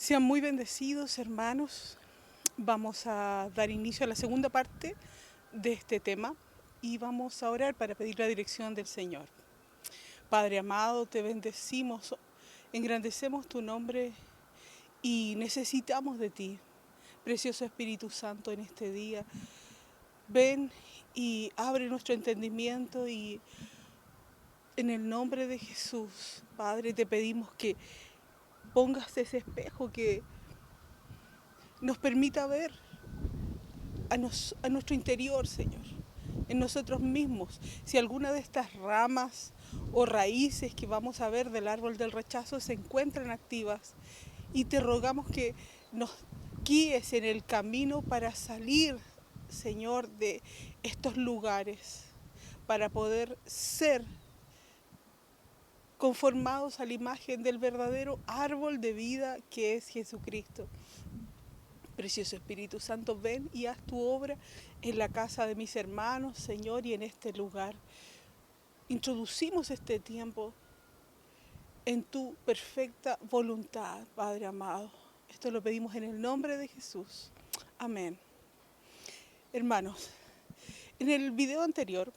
Sean muy bendecidos, hermanos. Vamos a dar inicio a la segunda parte de este tema y vamos a orar para pedir la dirección del Señor. Padre amado, te bendecimos, engrandecemos tu nombre y necesitamos de ti. Precioso Espíritu Santo, en este día, ven y abre nuestro entendimiento y en el nombre de Jesús, Padre, te pedimos que pongas ese espejo que nos permita ver a nuestro interior, Señor, en nosotros mismos. Si alguna de estas ramas o raíces que vamos a ver del árbol del rechazo se encuentran activas, y te rogamos que nos guíes en el camino para salir, Señor, de estos lugares, para poder ser conformados a la imagen del verdadero árbol de vida que es Jesucristo. Precioso Espíritu Santo, ven y haz tu obra en la casa de mis hermanos, Señor, y en este lugar. Introducimos este tiempo en tu perfecta voluntad, Padre amado. Esto lo pedimos en el nombre de Jesús. Amén. Hermanos, en el video anterior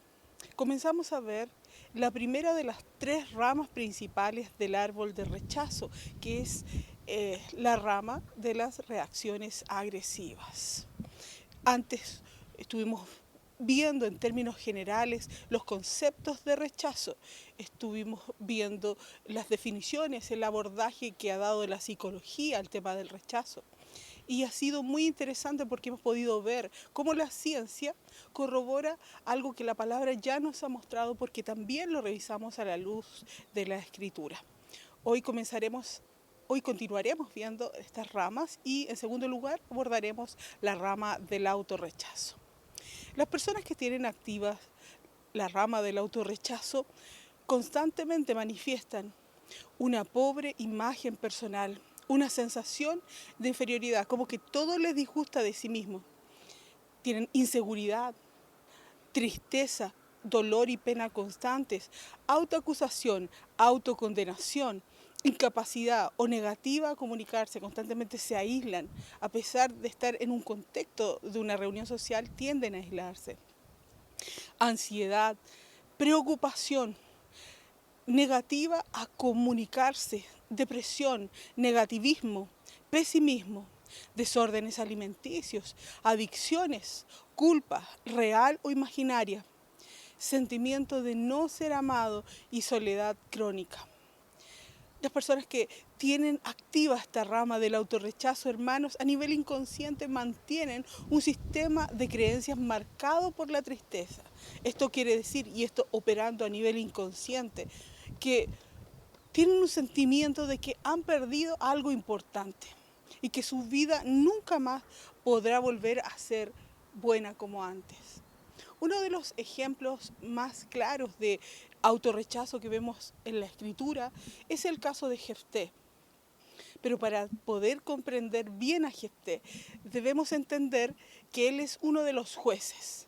comenzamos a ver la primera de las tres ramas principales del árbol de rechazo, que es la rama de las reacciones agresivas. Antes estuvimos viendo en términos generales los conceptos de rechazo, estuvimos viendo las definiciones, el abordaje que ha dado la psicología al tema del rechazo. Y ha sido muy interesante porque hemos podido ver cómo la ciencia corrobora algo que la palabra ya nos ha mostrado, porque también lo revisamos a la luz de la Escritura. Hoy continuaremos viendo estas ramas y, en segundo lugar, abordaremos la rama del autorrechazo. Las personas que tienen activas la rama del autorrechazo constantemente manifiestan una pobre imagen personal, una sensación de inferioridad, como que todo les disgusta de sí mismos. Tienen inseguridad, tristeza, dolor y pena constantes, autoacusación, autocondenación, incapacidad o negativa a comunicarse, constantemente se aíslan. A pesar de estar en un contexto de una reunión social, tienden a aislarse. Ansiedad, preocupación, negativa a comunicarse, depresión, negativismo, pesimismo, desórdenes alimenticios, adicciones, culpa real o imaginaria, sentimiento de no ser amado y soledad crónica. Las personas que tienen activa esta rama del autorrechazo, hermanos, a nivel inconsciente mantienen un sistema de creencias marcado por la tristeza. Esto quiere decir, y esto operando a nivel inconsciente, que tienen un sentimiento de que han perdido algo importante y que su vida nunca más podrá volver a ser buena como antes. Uno de los ejemplos más claros de autorrechazo que vemos en la Escritura es el caso de Jefté. Pero para poder comprender bien a Jefté, debemos entender que él es uno de los jueces.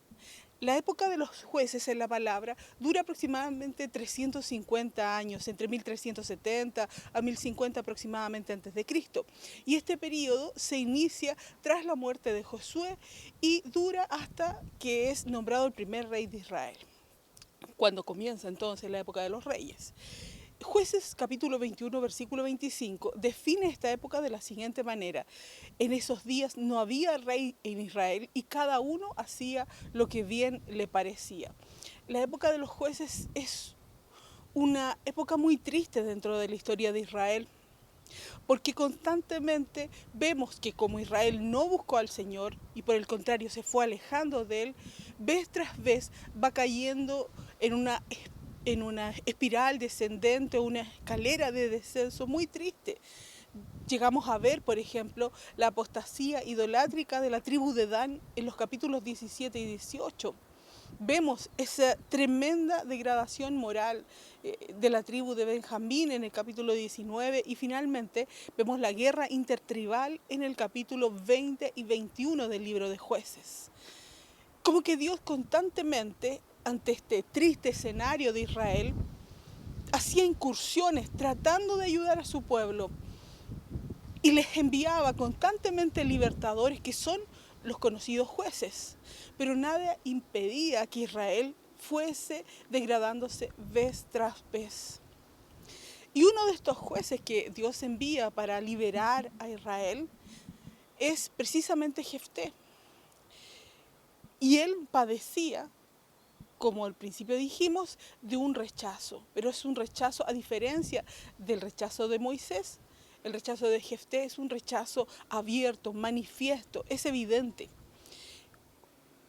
La época de los jueces en la palabra dura aproximadamente 350 años, entre 1370 a 1050 aproximadamente antes de Cristo. Y este periodo se inicia tras la muerte de Josué y dura hasta que es nombrado el primer rey de Israel, cuando comienza entonces la época de los reyes. Jueces capítulo 21, versículo 25, define esta época de la siguiente manera: en esos días no había rey en Israel y cada uno hacía lo que bien le parecía. La época de los jueces es una época muy triste dentro de la historia de Israel, porque constantemente vemos que como Israel no buscó al Señor y por el contrario se fue alejando de Él, vez tras vez va cayendo en una espiral descendente, una escalera de descenso muy triste. Llegamos a ver, por ejemplo, la apostasía idolátrica de la tribu de Dan en los capítulos 17 y 18. Vemos esa tremenda degradación moral de la tribu de Benjamín en el capítulo 19 y finalmente vemos la guerra intertribal en el capítulo 20 y 21 del libro de Jueces. Como que Dios constantemente, ante este triste escenario de Israel, hacía incursiones tratando de ayudar a su pueblo, y les enviaba constantemente libertadores que son los conocidos jueces, pero nada impedía que Israel fuese degradándose vez tras vez. Y uno de estos jueces que Dios envía para liberar a Israel es precisamente Jefté. Y él padecía, como al principio dijimos, de un rechazo, pero es un rechazo a diferencia del rechazo de Moisés. El rechazo de Jefté es un rechazo abierto, manifiesto, es evidente.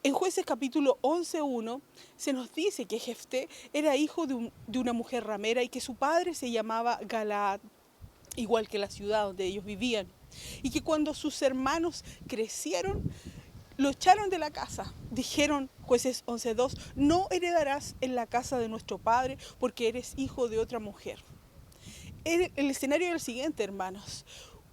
En Jueces capítulo 11:1 se nos dice que Jefté era hijo de una mujer ramera y que su padre se llamaba Galaad, igual que la ciudad donde ellos vivían. Y que cuando sus hermanos crecieron, lo echaron de la casa. Dijeron, Jueces 11:2, no heredarás en la casa de nuestro padre porque eres hijo de otra mujer. El escenario era el siguiente, hermanos.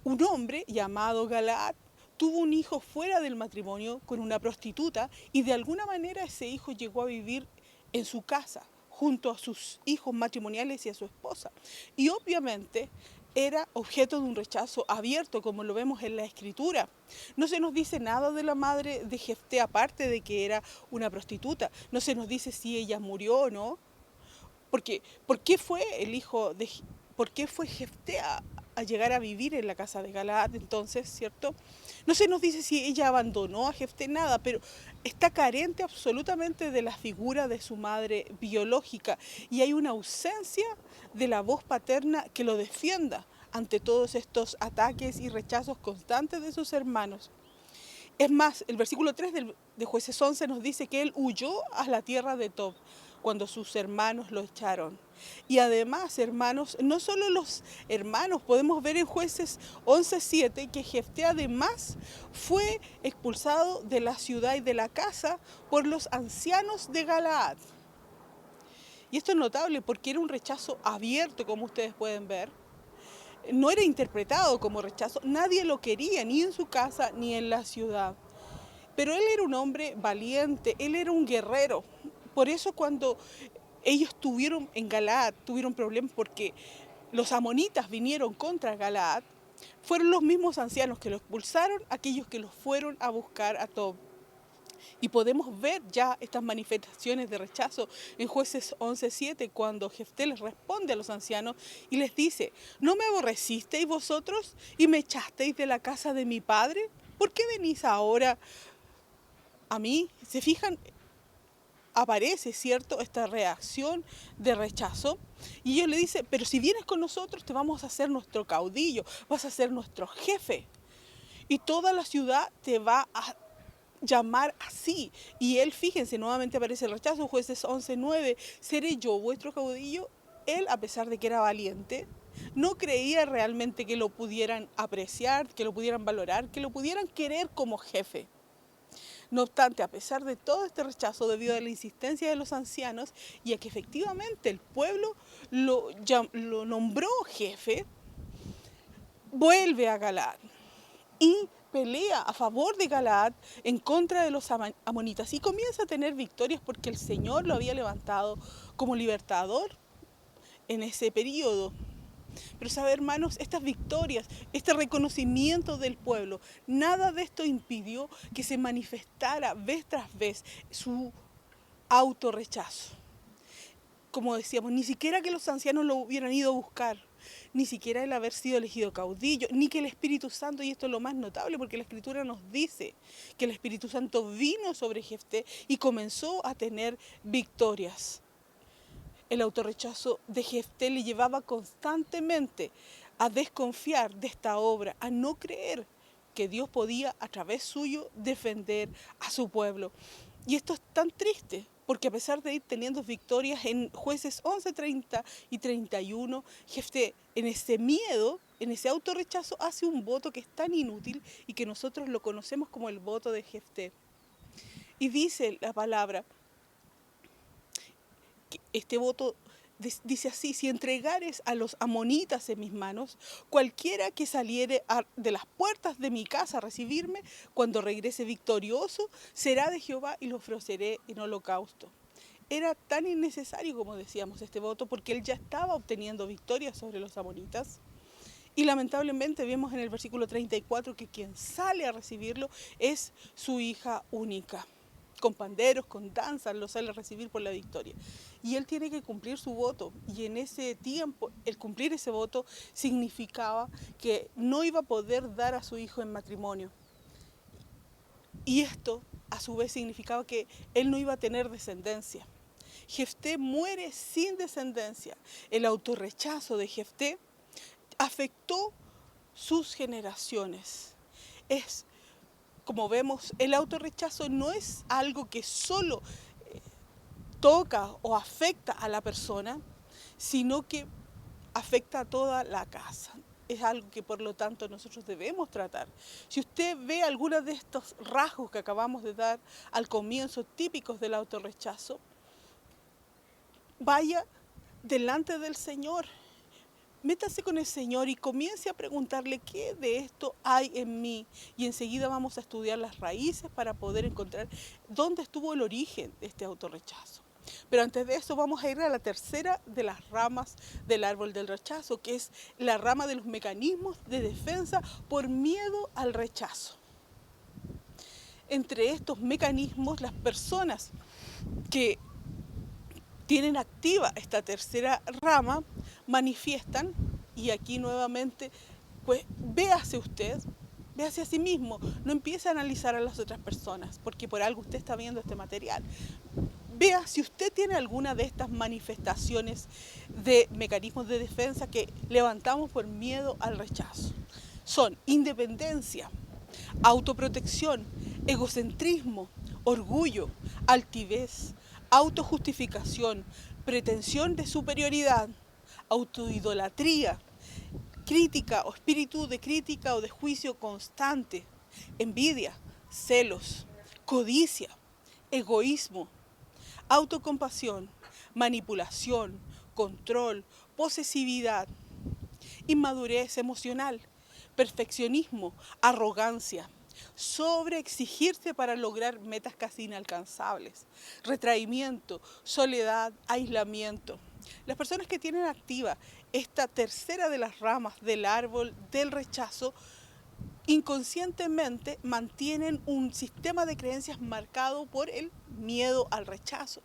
Un hombre llamado Galaad tuvo un hijo fuera del matrimonio con una prostituta y de alguna manera ese hijo llegó a vivir en su casa junto a sus hijos matrimoniales y a su esposa. Y obviamente era objeto de un rechazo abierto, como lo vemos en la Escritura. No se nos dice nada de la madre de Jefté, aparte de que era una prostituta. No se nos dice si ella murió o no. Porque, ¿por qué fue el hijo de, por qué fue Jefté a llegar a vivir en la casa de Galaad entonces, ¿cierto? No se nos dice si ella abandonó a Jefté, nada, pero está carente absolutamente de la figura de su madre biológica y hay una ausencia de la voz paterna que lo defienda ante todos estos ataques y rechazos constantes de sus hermanos. Es más, el versículo 3 de Jueces 11 nos dice que él huyó a la tierra de Tob cuando sus hermanos lo echaron. Y además, hermanos, no solo los hermanos, podemos ver en Jueces 11:7 que Jefté además fue expulsado de la ciudad y de la casa por los ancianos de Galaad. Y esto es notable porque era un rechazo abierto, como ustedes pueden ver. No era interpretado como rechazo, nadie lo quería, ni en su casa ni en la ciudad. Pero él era un hombre valiente, él era un guerrero. Por eso cuando ellos tuvieron en Galaad, tuvieron problemas porque los amonitas vinieron contra Galaad, fueron los mismos ancianos que lo expulsaron, aquellos que los fueron a buscar a Tob. Y podemos ver ya estas manifestaciones de rechazo en Jueces 11:7, cuando Jefté les responde a los ancianos y les dice, ¿no me aborrecisteis vosotros y me echasteis de la casa de mi padre? ¿Por qué venís ahora a mí? ¿Se fijan? Aparece, ¿cierto?, esta reacción de rechazo. Y ellos le dicen, pero si vienes con nosotros te vamos a hacer nuestro caudillo, vas a ser nuestro jefe. Y toda la ciudad te va a llamar así. Y él, fíjense, nuevamente aparece el rechazo, Jueces 11:9, ¿seré yo vuestro caudillo? Él, a pesar de que era valiente, no creía realmente que lo pudieran apreciar, que lo pudieran valorar, que lo pudieran querer como jefe. No obstante, a pesar de todo este rechazo debido a la insistencia de los ancianos y a que efectivamente el pueblo lo nombró jefe, vuelve a Galaad y pelea a favor de Galaad en contra de los amonitas y comienza a tener victorias porque el Señor lo había levantado como libertador en ese periodo. Pero sabe, hermanos, estas victorias, este reconocimiento del pueblo, nada de esto impidió que se manifestara vez tras vez su autorrechazo. Como decíamos, ni siquiera que los ancianos lo hubieran ido a buscar, ni siquiera el haber sido elegido caudillo, ni que el Espíritu Santo, y esto es lo más notable porque la Escritura nos dice que el Espíritu Santo vino sobre Jefté y comenzó a tener victorias. El autorrechazo de Jefté le llevaba constantemente a desconfiar de esta obra, a no creer que Dios podía a través suyo defender a su pueblo. Y esto es tan triste, porque a pesar de ir teniendo victorias en Jueces 11, 30 y 31, Jefté en ese miedo, en ese autorrechazo, hace un voto que es tan inútil y que nosotros lo conocemos como el voto de Jefté. Y dice la palabra, este voto dice así, si entregares a los amonitas en mis manos, cualquiera que saliere de las puertas de mi casa a recibirme, cuando regrese victorioso, será de Jehová y lo ofreceré en holocausto. Era tan innecesario, como decíamos, este voto, porque él ya estaba obteniendo victorias sobre los amonitas. Y lamentablemente vemos en el versículo 34 que quien sale a recibirlo es su hija única. Con panderos, con danzas, lo sale a recibir por la victoria. Y él tiene que cumplir su voto. Y en ese tiempo, el cumplir ese voto significaba que no iba a poder dar a su hijo en matrimonio. Y esto, a su vez, significaba que él no iba a tener descendencia. Jefté muere sin descendencia. El autorrechazo de Jefté afectó sus generaciones. Como vemos, el autorrechazo no es algo que solo toca o afecta a la persona, sino que afecta a toda la casa. Es algo que por lo tanto nosotros debemos tratar. Si usted ve algunos de estos rasgos que acabamos de dar al comienzo, típicos del autorrechazo, vaya delante del Señor. Métase con el Señor y comience a preguntarle qué de esto hay en mí. Y enseguida vamos a estudiar las raíces para poder encontrar dónde estuvo el origen de este autorrechazo. Pero antes de eso vamos a ir a la tercera de las ramas del árbol del rechazo, que es la rama de los mecanismos de defensa por miedo al rechazo. Entre estos mecanismos, las personas que tienen activa esta tercera rama manifiestan, y aquí nuevamente, pues véase usted, véase a sí mismo, no empiece a analizar a las otras personas, porque por algo usted está viendo este material. Vea si usted tiene alguna de estas manifestaciones de mecanismos de defensa que levantamos por miedo al rechazo. Son independencia, autoprotección, egocentrismo, orgullo, altivez, autojustificación, pretensión de superioridad, autoidolatría, crítica o espíritu de crítica o de juicio constante, envidia, celos, codicia, egoísmo, autocompasión, manipulación, control, posesividad, inmadurez emocional, perfeccionismo, arrogancia, sobreexigirse para lograr metas casi inalcanzables, retraimiento, soledad, aislamiento. Las personas que tienen activa esta tercera de las ramas del árbol del rechazo inconscientemente mantienen un sistema de creencias marcado por el miedo al rechazo.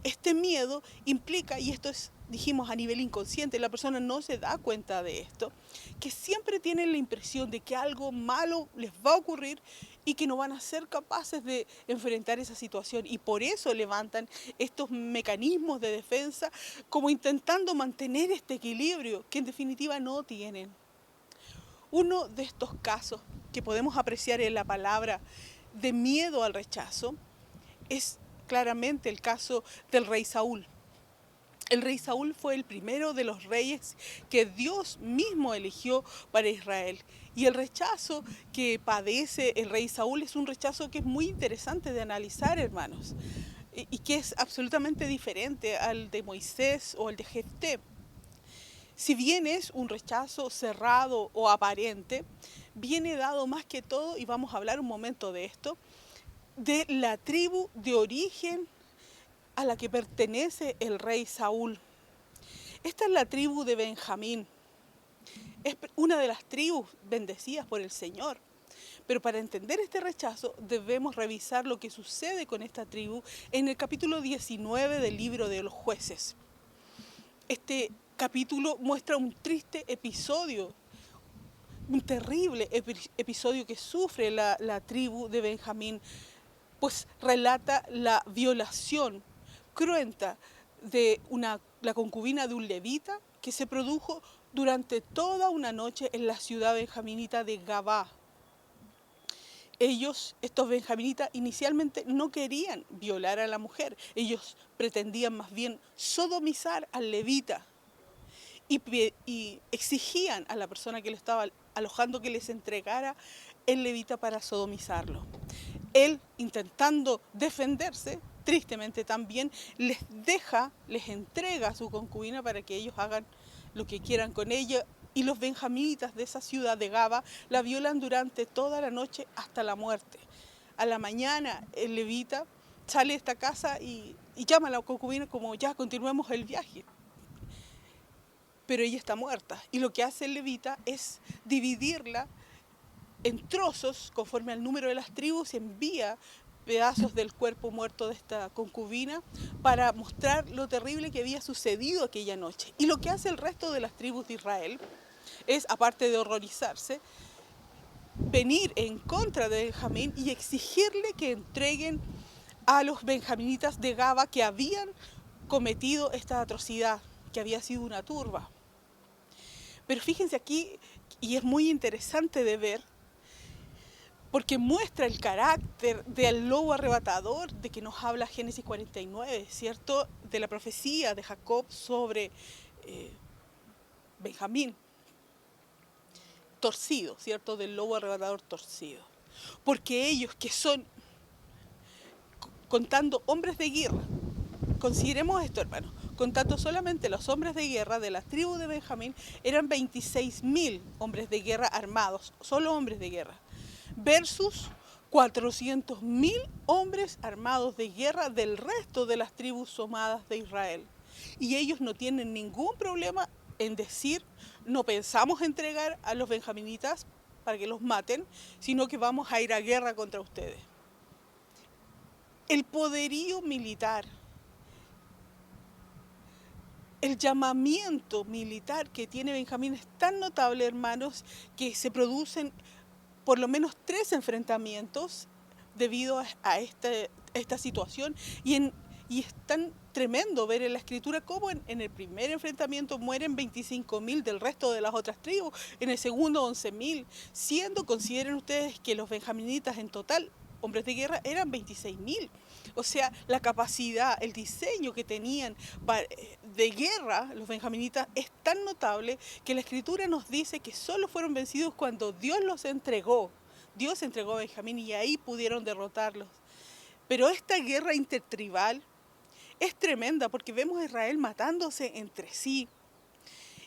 Este miedo implica, y esto es, dijimos, a nivel inconsciente, la persona no se da cuenta de esto, que siempre tienen la impresión de que algo malo les va a ocurrir y que no van a ser capaces de enfrentar esa situación. Y por eso levantan estos mecanismos de defensa como intentando mantener este equilibrio que en definitiva no tienen. Uno de estos casos que podemos apreciar en la palabra de miedo al rechazo es claramente el caso del rey Saúl. El rey Saúl fue el primero de los reyes que Dios mismo eligió para Israel. Y el rechazo que padece el rey Saúl es un rechazo que es muy interesante de analizar, hermanos, y que es absolutamente diferente al de Moisés o al de Jefté. Si bien es un rechazo cerrado o aparente, viene dado más que todo, y vamos a hablar un momento de esto, de la tribu de origen a la que pertenece el rey Saúl. Esta es la tribu de Benjamín. Es una de las tribus bendecidas por el Señor. Pero para entender este rechazo debemos revisar lo que sucede con esta tribu en el capítulo 19 del libro de los Jueces. Este capítulo muestra un triste episodio, un terrible episodio que sufre la tribu de Benjamín, pues relata la violación cruenta de la concubina de un levita que se produjo durante toda una noche en la ciudad benjaminita de Gabá. Estos benjaminitas, inicialmente no querían violar a la mujer, ellos pretendían más bien sodomizar al levita y exigían a la persona que lo estaba alojando que les entregara el levita para sodomizarlo. Él, intentando defenderse, tristemente también, les entrega a su concubina para que ellos hagan lo que quieran con ella, y los benjaminitas de esa ciudad de Gaba la violan durante toda la noche hasta la muerte. A la mañana el levita sale de esta casa y llama a la concubina como ya continuemos el viaje. pero ella está muerta. Y lo que hace el levita es dividirla en trozos conforme al número de las tribus, envía pedazos del cuerpo muerto de esta concubina para mostrar lo terrible que había sucedido aquella noche. Y lo que hace el resto de las tribus de Israel es, aparte de horrorizarse, venir en contra de Benjamín y exigirle que entreguen a los benjaminitas de Gaba que habían cometido esta atrocidad, que había sido una turba. Pero fíjense aquí, y es muy interesante de ver, porque muestra el carácter del lobo arrebatador de que nos habla Génesis 49, ¿cierto? De la profecía de Jacob sobre Benjamín, torcido, ¿cierto? Del lobo arrebatador torcido. Porque ellos que son, contando hombres de guerra, consideremos esto, hermanos, contando solamente los hombres de guerra de la tribu de Benjamín, eran 26.000 hombres de guerra armados, solo hombres de guerra, versus 400.000 hombres armados de guerra del resto de las tribus somadas de Israel. Y ellos no tienen ningún problema en decir, no pensamos entregar a los benjaminitas para que los maten, sino que vamos a ir a guerra contra ustedes. El poderío militar, el llamamiento militar que tiene Benjamín es tan notable, hermanos, que se producen por lo menos 3 enfrentamientos debido a esta situación, y es tan tremendo ver en la escritura cómo en el primer enfrentamiento mueren 25.000 del resto de las otras tribus, en el segundo 11.000, siendo, consideren ustedes que los benjaminitas en total, hombres de guerra, eran 26.000. O sea, la capacidad, el diseño que tenían de guerra los benjaminitas es tan notable que la escritura nos dice que solo fueron vencidos cuando Dios los entregó. Dios entregó a Benjamín y ahí pudieron derrotarlos. Pero esta guerra intertribal es tremenda porque vemos a Israel matándose entre sí.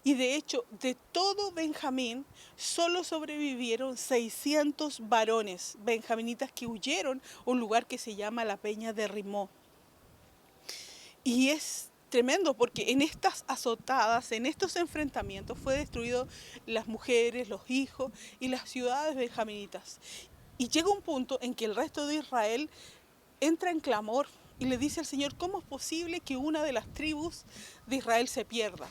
Y de hecho, de todo Benjamín, solo sobrevivieron 600 varones benjaminitas que huyeron a un lugar que se llama la Peña de Rimó. Y es tremendo porque en estas azotadas, en estos enfrentamientos, fue destruido las mujeres, los hijos y las ciudades benjaminitas. Y llega un punto en que el resto de Israel entra en clamor y le dice al Señor, ¿cómo es posible que una de las tribus de Israel se pierda?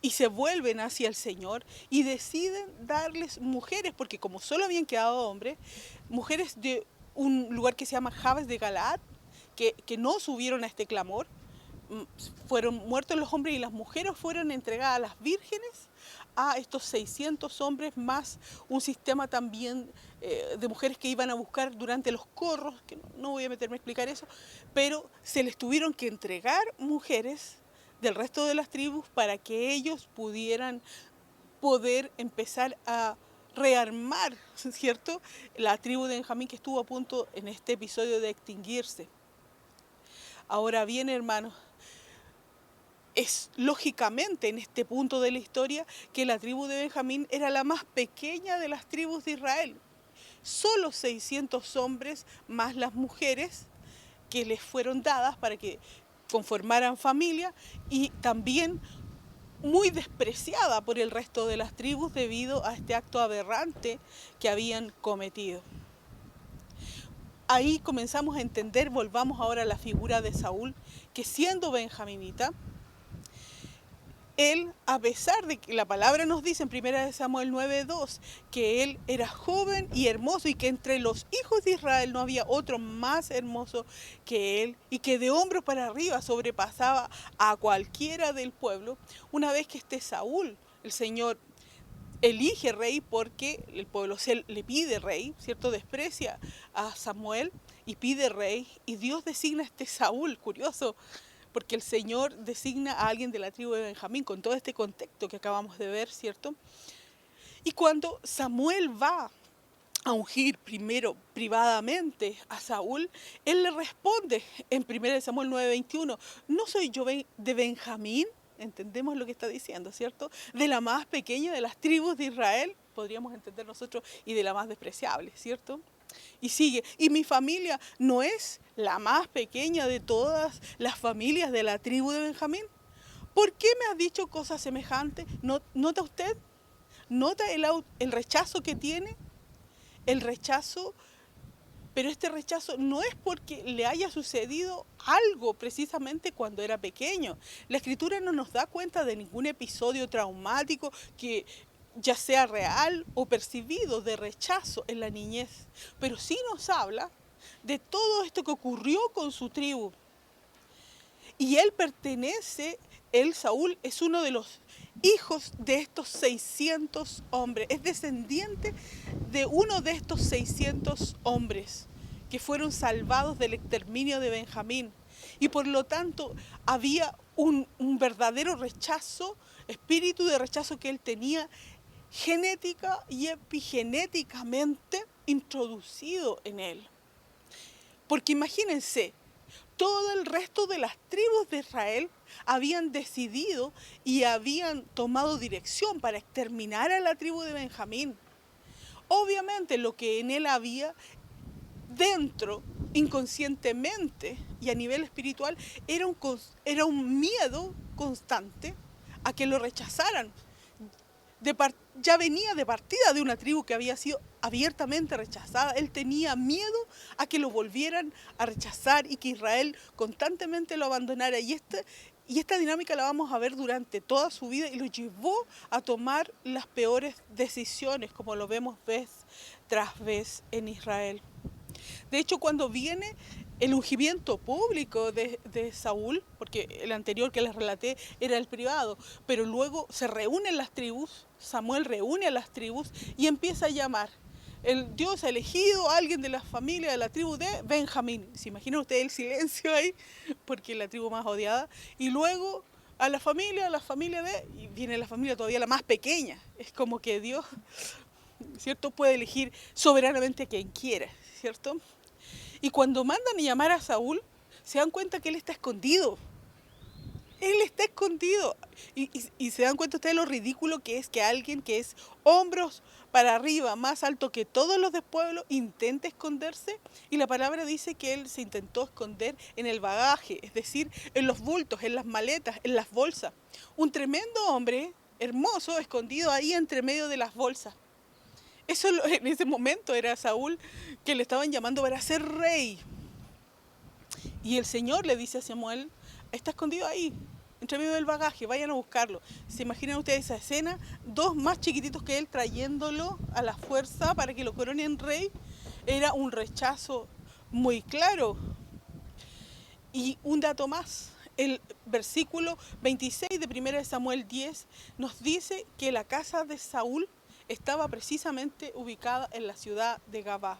Y se vuelven hacia el Señor y deciden darles mujeres, porque como solo habían quedado hombres, mujeres de un lugar que se llama Jabes de Galaad, que no subieron a este clamor, fueron muertos los hombres y las mujeres fueron entregadas a las vírgenes, a estos 600 hombres, más un sistema también de mujeres que iban a buscar durante los corros, que no voy a meterme a explicar eso, pero se les tuvieron que entregar mujeres del resto de las tribus para que ellos pudieran empezar a rearmar, ¿cierto?, la tribu de Benjamín, que estuvo a punto en este episodio de extinguirse. Ahora bien, hermanos, es lógicamente en este punto de la historia que la tribu de Benjamín era la más pequeña de las tribus de Israel. Solo 600 hombres más las mujeres que les fueron dadas para que conformaran familia, y también muy despreciada por el resto de las tribus debido a este acto aberrante que habían cometido. Ahí comenzamos a entender, volvamos ahora a la figura de Saúl, que siendo benjaminita, él, a pesar de que la palabra nos dice en 1 Samuel 9:2 que él era joven y hermoso y que entre los hijos de Israel no había otro más hermoso que él y que de hombros para arriba sobrepasaba a cualquiera del pueblo, una vez que esté Saúl, el Señor elige rey porque el pueblo le pide rey, ¿cierto? Desprecia a Samuel y pide rey, y Dios designa a este Saúl, curioso, porque el Señor designa a alguien de la tribu de Benjamín con todo este contexto que acabamos de ver, ¿cierto? Y cuando Samuel va a ungir primero privadamente a Saúl, él le responde en 1 Samuel 9:21, ¿no soy yo de Benjamín? Entendemos lo que está diciendo, ¿cierto? De la más pequeña de las tribus de Israel, podríamos entender nosotros, y de la más despreciable, ¿cierto? Y sigue, y mi familia no es la más pequeña de todas las familias de la tribu de Benjamín. ¿Por qué me has dicho cosas semejantes? ¿Nota usted? ¿Nota el rechazo que tiene? El rechazo, pero este rechazo no es porque le haya sucedido algo precisamente cuando era pequeño. La Escritura no nos da cuenta de ningún episodio traumático que ya sea real o percibido de rechazo en la niñez, pero sí nos habla de todo esto que ocurrió con su tribu. Y Saúl, es uno de los hijos de estos 600 hombres, es descendiente de uno de estos 600 hombres que fueron salvados del exterminio de Benjamín. Y por lo tanto había un verdadero rechazo, espíritu de rechazo que él tenía genética y epigenéticamente introducido en él. Porque imagínense, todo el resto de las tribus de Israel habían decidido y habían tomado dirección para exterminar a la tribu de Benjamín. Obviamente lo que en él había dentro, inconscientemente y a nivel espiritual, era un miedo constante a que lo rechazaran. Ya venía de partida de una tribu que había sido abiertamente rechazada. Él tenía miedo a que lo volvieran a rechazar y que Israel constantemente lo abandonara. Y esta dinámica la vamos a ver durante toda su vida y lo llevó a tomar las peores decisiones, como lo vemos vez tras vez en Israel. De hecho, cuando viene el ungimiento público de Saúl, porque el anterior que les relaté era el privado, pero luego se reúnen las tribus, Samuel reúne a las tribus y empieza a llamar. El Dios ha elegido a alguien de la familia de la tribu de Benjamín. ¿Se imagina usted el silencio ahí? Porque es la tribu más odiada. Y luego a la familia y viene la familia todavía la más pequeña. Es como que Dios, ¿cierto?, puede elegir soberanamente a quien quiera, ¿cierto? Y cuando mandan a llamar a Saúl, se dan cuenta que él está escondido. Él está escondido. Y se dan cuenta ustedes lo ridículo que es que alguien que es hombros para arriba, más alto que todos los del pueblo, intente esconderse. Y la palabra dice que él se intentó esconder en el bagaje, es decir, en los bultos, en las maletas, en las bolsas. Un tremendo hombre, hermoso, escondido ahí entre medio de las bolsas. Eso en ese momento era Saúl, que le estaban llamando para ser rey. Y el Señor le dice a Samuel, está escondido ahí, entre medio del bagaje, vayan a buscarlo. ¿Se imaginan ustedes esa escena? Dos más chiquititos que él trayéndolo a la fuerza para que lo coronen rey. Era un rechazo muy claro. Y un dato más, el versículo 26 de 1 Samuel 10 nos dice que la casa de Saúl estaba precisamente ubicada en la ciudad de Gabá,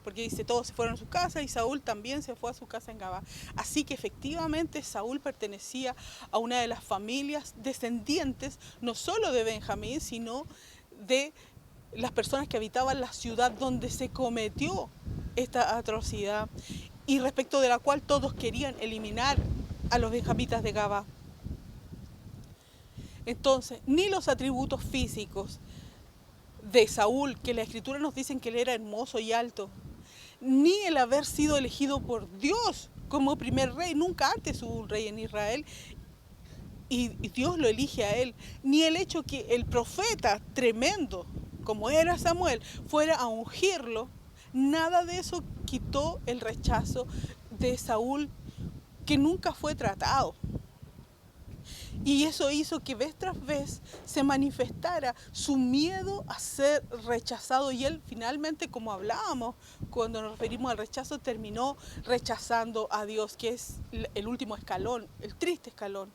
porque dice, todos se fueron a su casa y Saúl también se fue a su casa en Gabá. Así que efectivamente Saúl pertenecía a una de las familias descendientes, no solo de Benjamín, sino de las personas que habitaban la ciudad donde se cometió esta atrocidad y respecto de la cual todos querían eliminar a los benjamitas de Gabá. Entonces, ni los atributos físicos de Saúl, que la Escritura nos dice que él era hermoso y alto, ni el haber sido elegido por Dios como primer rey, nunca antes hubo un rey en Israel, y Dios lo elige a él, ni el hecho que el profeta tremendo, como era Samuel, fuera a ungirlo, nada de eso quitó el rechazo de Saúl, que nunca fue tratado. Y eso hizo que vez tras vez se manifestara su miedo a ser rechazado. Y él finalmente, como hablábamos, cuando nos referimos al rechazo, terminó rechazando a Dios, que es el último escalón, el triste escalón.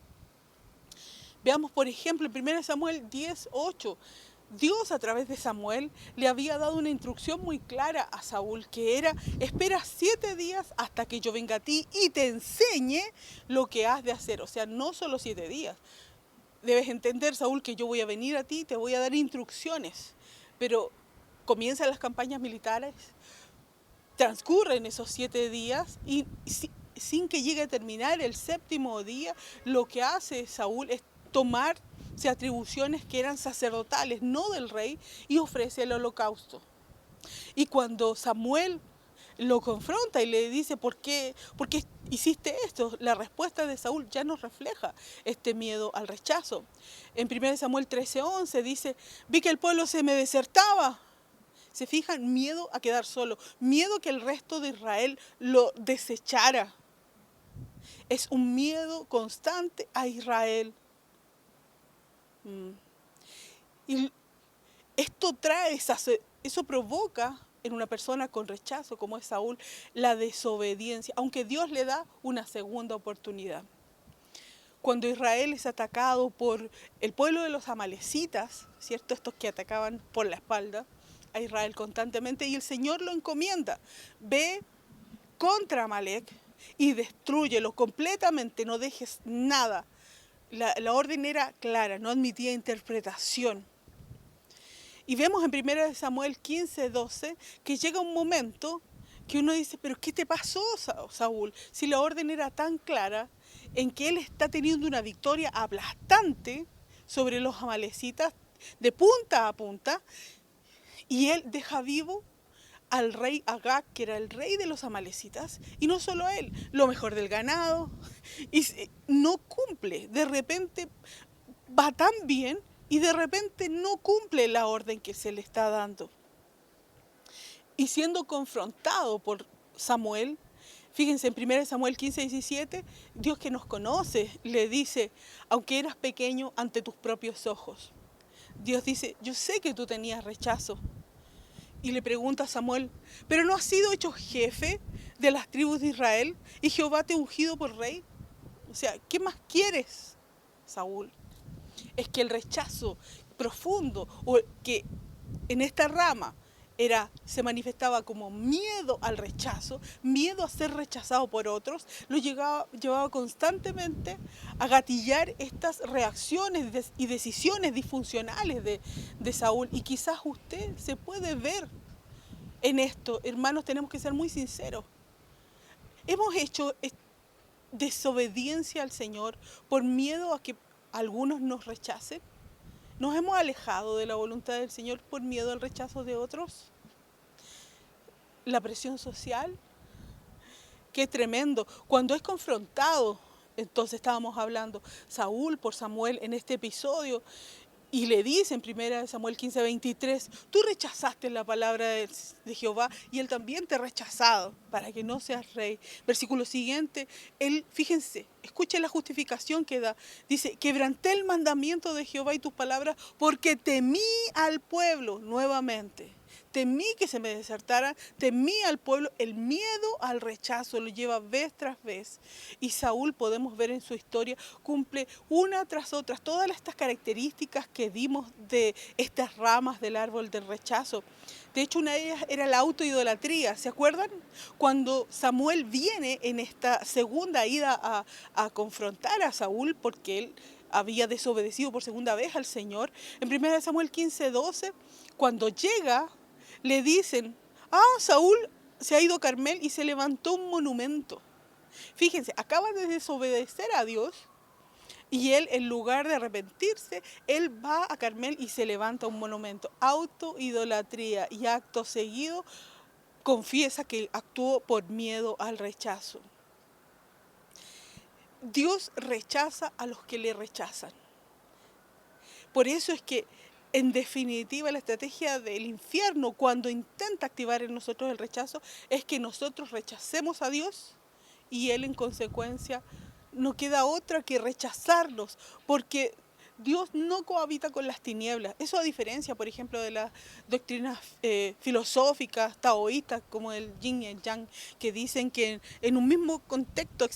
Veamos, por ejemplo, en 1 Samuel 10:8. Dios a través de Samuel le había dado una instrucción muy clara a Saúl, que era, espera 7 días hasta que yo venga a ti y te enseñe lo que has de hacer. O sea, no solo 7 días. Debes entender, Saúl, que yo voy a venir a ti, te voy a dar instrucciones. Pero comienzan las campañas militares, transcurren esos 7 días y sin que llegue a terminar el 7º día, lo que hace Saúl es tomarse atribuciones que eran sacerdotales, no del rey, y ofrece el holocausto. Y cuando Samuel lo confronta y le dice, por qué hiciste esto? La respuesta de Saúl ya nos refleja este miedo al rechazo. En 1 Samuel 13:11 dice, vi que el pueblo se me desertaba. ¿Se fijan? Miedo a quedar solo, miedo que el resto de Israel lo desechara. Es un miedo constante a Israel. Y esto trae, eso provoca en una persona con rechazo como es Saúl, la desobediencia, aunque Dios le da una segunda oportunidad. Cuando Israel es atacado por el pueblo de los amalecitas, ¿cierto? Estos que atacaban por la espalda a Israel constantemente, y el Señor lo encomienda, ve contra Amalec y destrúyelo completamente, no dejes nada. La orden era clara, no admitía interpretación. Y vemos en 1 Samuel 15:12 que llega un momento que uno dice, pero ¿qué te pasó, Saúl? Si la orden era tan clara en que él está teniendo una victoria aplastante sobre los amalecitas de punta a punta, y él deja vivo al rey Agag, que era el rey de los amalecitas, y no solo él, lo mejor del ganado, y no cumple, de repente va tan bien y de repente no cumple la orden que se le está dando. Y siendo confrontado por Samuel, fíjense en 1 Samuel 15:17, Dios que nos conoce le dice, aunque eras pequeño ante tus propios ojos. Dios dice, yo sé que tú tenías rechazo. Y le pregunta a Samuel, ¿pero no has sido hecho jefe de las tribus de Israel y Jehová te ha ungido por rey? O sea, ¿qué más quieres, Saúl? Es que el rechazo profundo, o que en esta rama se manifestaba como miedo al rechazo, miedo a ser rechazado por otros, lo llevaba constantemente a gatillar estas reacciones y decisiones disfuncionales de Saúl. Y quizás usted se puede ver en esto. Hermanos, tenemos que ser muy sinceros. Hemos hecho desobediencia al Señor por miedo a que algunos nos rechacen. ¿Nos hemos alejado de la voluntad del Señor por miedo al rechazo de otros? La presión social, qué tremendo. Cuando es confrontado, entonces estábamos hablando Saúl por Samuel en este episodio, y le dice en 1 Samuel 15:23, tú rechazaste la palabra de Jehová y él también te ha rechazado para que no seas rey. Versículo siguiente, él, fíjense, escuchen la justificación que da. Dice, quebranté el mandamiento de Jehová y tus palabras porque temí al pueblo nuevamente. Temí que se me desertara, temí al pueblo, el miedo al rechazo lo lleva vez tras vez. Y Saúl, podemos ver en su historia, cumple una tras otra todas estas características que vimos de estas ramas del árbol del rechazo. De hecho, una de ellas era la autoidolatría, ¿se acuerdan? Cuando Samuel viene en esta segunda ida a confrontar a Saúl, porque él había desobedecido por segunda vez al Señor, en 1 Samuel 15:12, cuando llega, le dicen, Saúl se ha ido a Carmel y se levantó un monumento. Fíjense, acaba de desobedecer a Dios y él, en lugar de arrepentirse, él va a Carmel y se levanta un monumento. Autoidolatría, y acto seguido confiesa que actuó por miedo al rechazo. Dios rechaza a los que le rechazan. Por eso es que, en definitiva, la estrategia del infierno, cuando intenta activar en nosotros el rechazo, es que nosotros rechacemos a Dios y Él, en consecuencia, no queda otra que rechazarnos, porque Dios no cohabita con las tinieblas. Eso, a diferencia, por ejemplo, de las doctrinas filosóficas, taoístas, como el yin y el yang, que dicen que en un mismo contexto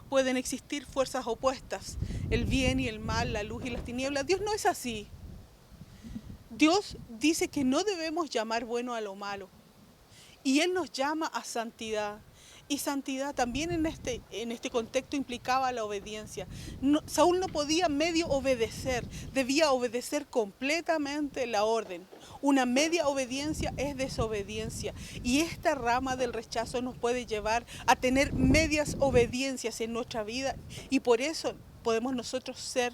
pueden existir fuerzas opuestas, el bien y el mal, la luz y las tinieblas. Dios no es así. Dios dice que no debemos llamar bueno a lo malo, y Él nos llama a santidad. Y santidad también en este contexto implicaba la obediencia. Saúl no podía medio obedecer, debía obedecer completamente la orden. Una media obediencia es desobediencia, y esta rama del rechazo nos puede llevar a tener medias obediencias en nuestra vida, y por eso podemos nosotros ser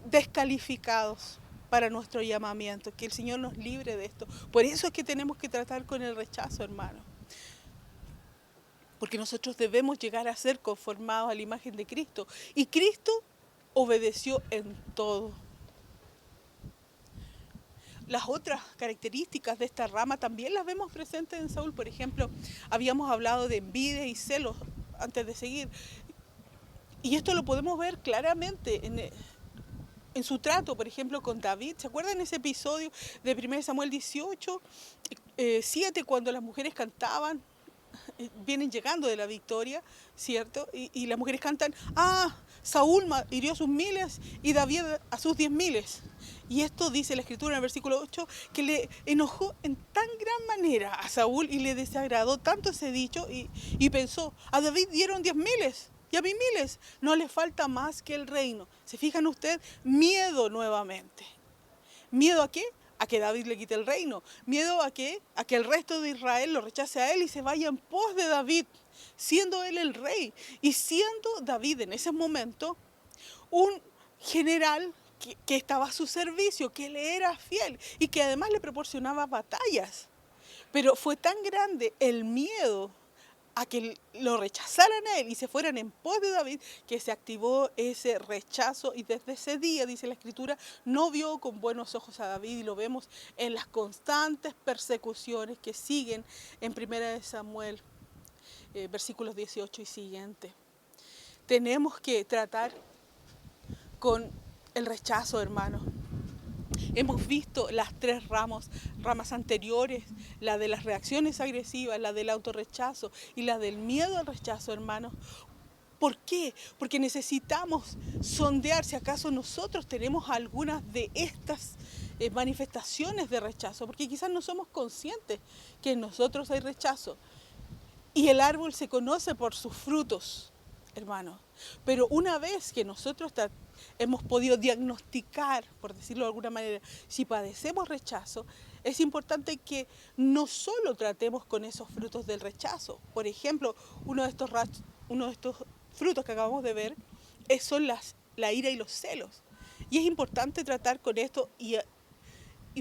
descalificados para nuestro llamamiento. Que el Señor nos libre de esto. Por eso es que tenemos que tratar con el rechazo, hermano. porque nosotros debemos llegar a ser conformados a la imagen de Cristo. Y Cristo obedeció en todo. Las otras características de esta rama también las vemos presentes en Saúl. Por ejemplo, habíamos hablado de envidia y celos antes de seguir. Y esto lo podemos ver claramente en su trato, por ejemplo, con David. ¿Se acuerdan ese episodio de 1 Samuel 18, 7, cuando las mujeres cantaban? Vienen llegando de la victoria, ¿cierto? Y las mujeres cantan, Saúl hirió a sus miles y David a sus 10.000. Y esto dice la escritura en el versículo 8, que le enojó en tan gran manera a Saúl y le desagradó tanto ese dicho y pensó, a David dieron 10.000 y a mí 1.000, no le falta más que el reino. ¿Se fijan ustedes? Miedo nuevamente. ¿Miedo a qué? A que David le quite el reino. ¿Miedo a qué? A que el resto de Israel lo rechace a él y se vaya en pos de David, siendo él el rey. Y siendo David en ese momento un general que estaba a su servicio, que le era fiel y que además le proporcionaba batallas. Pero fue tan grande el miedo a que lo rechazaran a él y se fueran en pos de David, que se activó ese rechazo y desde ese día, dice la escritura, no vio con buenos ojos a David, y lo vemos en las constantes persecuciones que siguen en 1 Samuel, versículos 18 y siguiente. Tenemos que tratar con el rechazo, hermanos. Hemos visto las tres ramas anteriores, la de las reacciones agresivas, la del autorrechazo y la del miedo al rechazo, hermanos. ¿Por qué? Porque necesitamos sondear si acaso nosotros tenemos algunas de estas manifestaciones de rechazo, porque quizás no somos conscientes que en nosotros hay rechazo. Y el árbol se conoce por sus frutos, hermanos. Pero una vez que nosotros hemos podido diagnosticar, por decirlo de alguna manera, si padecemos rechazo, es importante que no solo tratemos con esos frutos del rechazo. Por ejemplo, uno de estos frutos que acabamos de ver son la ira y los celos. Y es importante tratar con esto y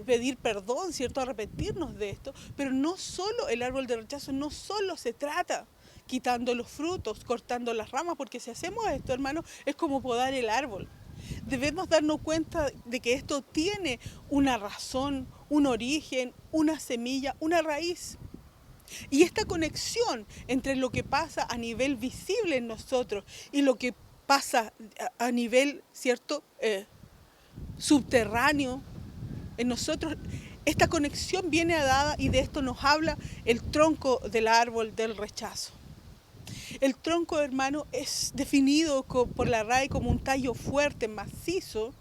pedir perdón, ¿cierto? Arrepentirnos de esto. Pero no solo el árbol de rechazo, no solo se trata quitando los frutos, cortando las ramas, porque si hacemos esto, hermano, es como podar el árbol. Debemos darnos cuenta de que esto tiene una razón, un origen, una semilla, una raíz. Y esta conexión entre lo que pasa a nivel visible en nosotros y lo que pasa a nivel, ¿cierto?, subterráneo en nosotros, esta conexión viene dada, y de esto nos habla el tronco del árbol del rechazo. El tronco, hermano, es definido por la RAE como un tallo fuerte, macizo,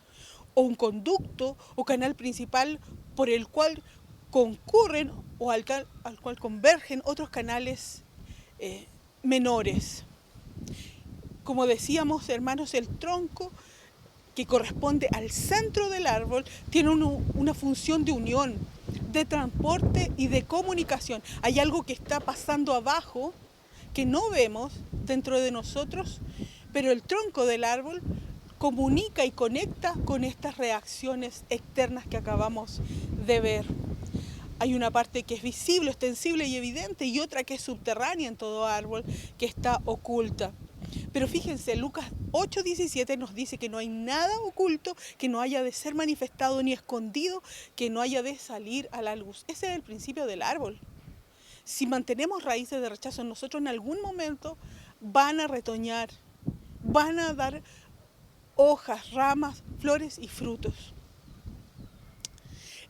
o un conducto o canal principal por el cual concurren o al cual convergen otros canales menores. Como decíamos, hermanos, el tronco, que corresponde al centro del árbol, tiene una función de unión, de transporte y de comunicación. Hay algo que está pasando abajo que no vemos dentro de nosotros, pero el tronco del árbol comunica y conecta con estas reacciones externas que acabamos de ver. Hay una parte que es visible, extensible y evidente, y otra que es subterránea en todo árbol, que está oculta. Pero fíjense, Lucas 8:17 nos dice que no hay nada oculto que no haya de ser manifestado ni escondido, que no haya de salir a la luz. Ese es el principio del árbol. Si mantenemos raíces de rechazo en nosotros, en algún momento van a retoñar, van a dar hojas, ramas, flores y frutos.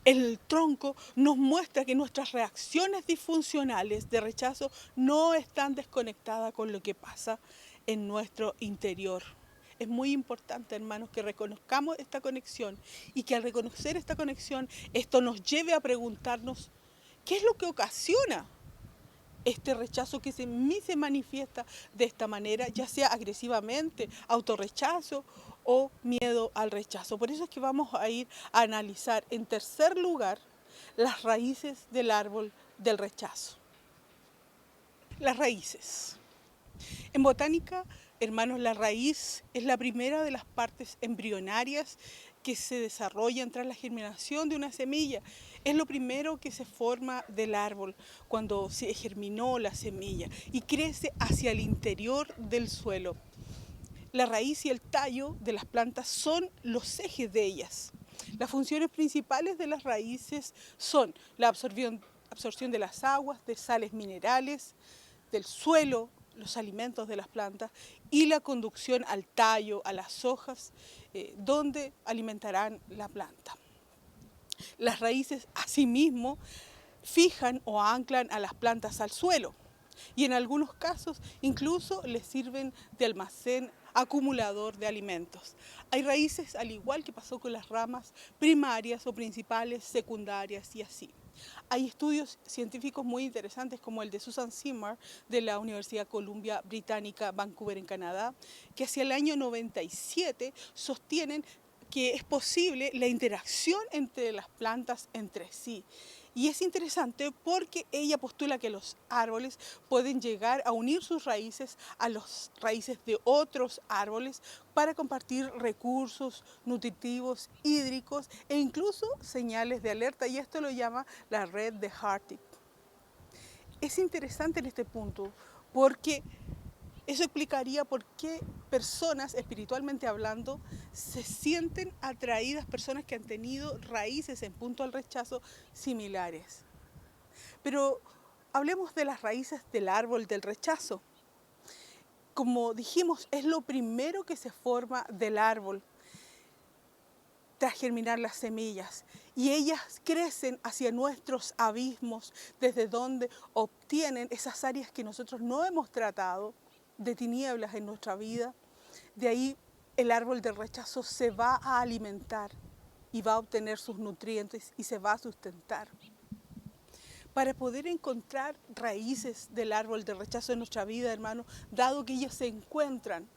El tronco nos muestra que nuestras reacciones disfuncionales de rechazo no están desconectadas con lo que pasa en nuestro interior. Es muy importante, hermanos, que reconozcamos esta conexión y que al reconocer esta conexión, esto nos lleve a preguntarnos qué es lo que ocasiona este rechazo que en mí se manifiesta de esta manera, ya sea agresivamente, autorrechazo o miedo al rechazo. Por eso es que vamos a ir a analizar, en tercer lugar, las raíces del árbol del rechazo. Las raíces. En botánica Hermanos, la raíz es la primera de las partes embrionarias que se desarrollan tras la germinación de una semilla. Es lo primero que se forma del árbol cuando se germinó la semilla y crece hacia el interior del suelo. La raíz y el tallo de las plantas son los ejes de ellas. Las funciones principales de las raíces son la absorción de las aguas, de sales minerales, del suelo, los alimentos de las plantas y la conducción al tallo, a las hojas, donde alimentarán la planta. Las raíces asimismo fijan o anclan a las plantas al suelo y en algunos casos incluso les sirven de almacén acumulador de alimentos. Hay raíces, al igual que pasó con las ramas primarias o principales, secundarias y así. Hay estudios científicos muy interesantes como el de Susan Zimmer de la Universidad Columbia Británica, Vancouver en Canadá, que hacia el año 97 sostienen que es posible la interacción entre las plantas entre sí. Y es interesante porque ella postula que los árboles pueden llegar a unir sus raíces a las raíces de otros árboles para compartir recursos nutritivos, hídricos e incluso señales de alerta. Y esto lo llama la red de Hartig. Es interesante en este punto porque eso explicaría por qué personas, espiritualmente hablando, se sienten atraídas, personas que han tenido raíces en punto al rechazo similares. Pero hablemos de las raíces del árbol del rechazo. Como dijimos, es lo primero que se forma del árbol tras germinar las semillas. Y ellas crecen hacia nuestros abismos, desde donde obtienen esas áreas que nosotros no hemos tratado, de tinieblas en nuestra vida. De ahí el árbol del rechazo se va a alimentar y va a obtener sus nutrientes y se va a sustentar. Para poder encontrar raíces del árbol del rechazo en nuestra vida, hermano, dado que ellas se encuentran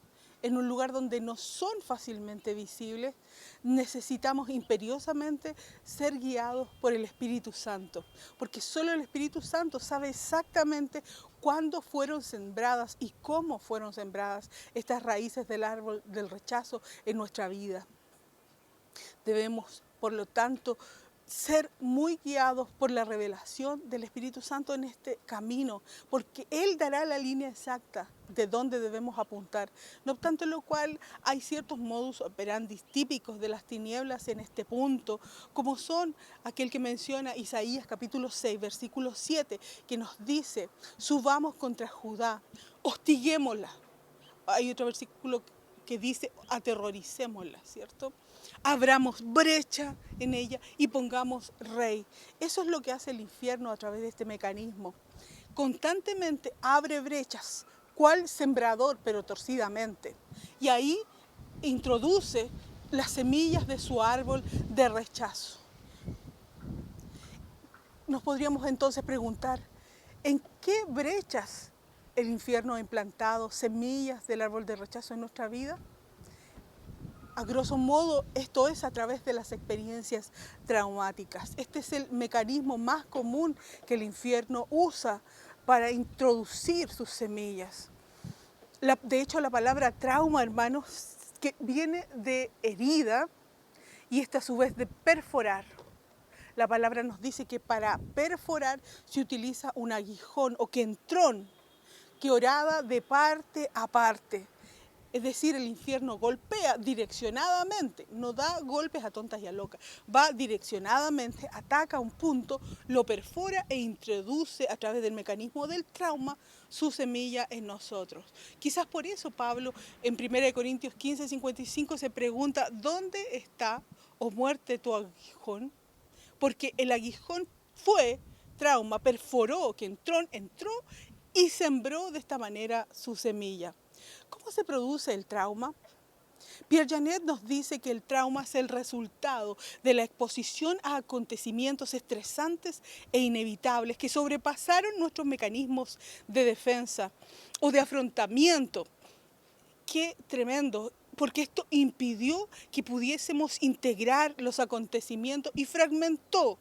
en un lugar donde no son fácilmente visibles, necesitamos imperiosamente ser guiados por el Espíritu Santo, porque solo el Espíritu Santo sabe exactamente cuándo fueron sembradas y cómo fueron sembradas estas raíces del árbol del rechazo en nuestra vida. Debemos, por lo tanto, ser muy guiados por la revelación del Espíritu Santo en este camino, porque Él dará la línea exacta de dónde debemos apuntar. No obstante lo cual, hay ciertos modus operandi típicos de las tinieblas en este punto, como son aquel que menciona Isaías capítulo 6, versículo 7, que nos dice: subamos contra Judá, hostiguémosla. Hay otro versículo que dice: aterroricémosla, ¿cierto? Abramos brecha en ella y pongamos rey. Eso es lo que hace el infierno a través de este mecanismo. Constantemente abre brechas, cual sembrador, pero torcidamente. Y ahí introduce las semillas de su árbol de rechazo. Nos podríamos entonces preguntar, ¿en qué brechas el infierno ha implantado semillas del árbol de rechazo en nuestra vida? A grosso modo, esto es a través de las experiencias traumáticas. Este es el mecanismo más común que el infierno usa para introducir sus semillas. De hecho, la palabra trauma, hermanos, que viene de herida y esta a su vez de perforar. La palabra nos dice que para perforar se utiliza un aguijón o quentrón que horada de parte a parte. Es decir, el infierno golpea direccionadamente, no da golpes a tontas y a locas, va direccionadamente, ataca un punto, lo perfora e introduce a través del mecanismo del trauma su semilla en nosotros. Quizás por eso Pablo en 1 Corintios 15, 55 se pregunta: ¿dónde está, oh muerte, tu aguijón? Porque el aguijón fue trauma, perforó, que entró y sembró de esta manera su semilla. ¿Cómo se produce el trauma? Pierre Janet nos dice que el trauma es el resultado de la exposición a acontecimientos estresantes e inevitables que sobrepasaron nuestros mecanismos de defensa o de afrontamiento. Qué tremendo, porque esto impidió que pudiésemos integrar los acontecimientos y fragmentó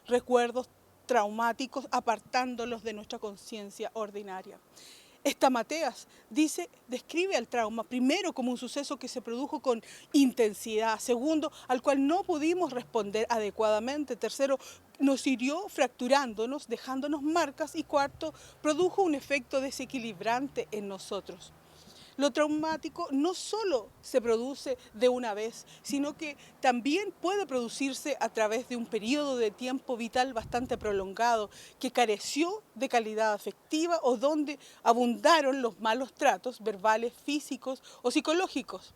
recuerdos traumáticos apartándolos de nuestra conciencia ordinaria. Estamateas describe al trauma, primero como un suceso que se produjo con intensidad, segundo, al cual no pudimos responder adecuadamente, tercero, nos hirió fracturándonos, dejándonos marcas y cuarto, produjo un efecto desequilibrante en nosotros. Lo traumático no solo se produce de una vez, sino que también puede producirse a través de un periodo de tiempo vital bastante prolongado, que careció de calidad afectiva o donde abundaron los malos tratos verbales, físicos o psicológicos,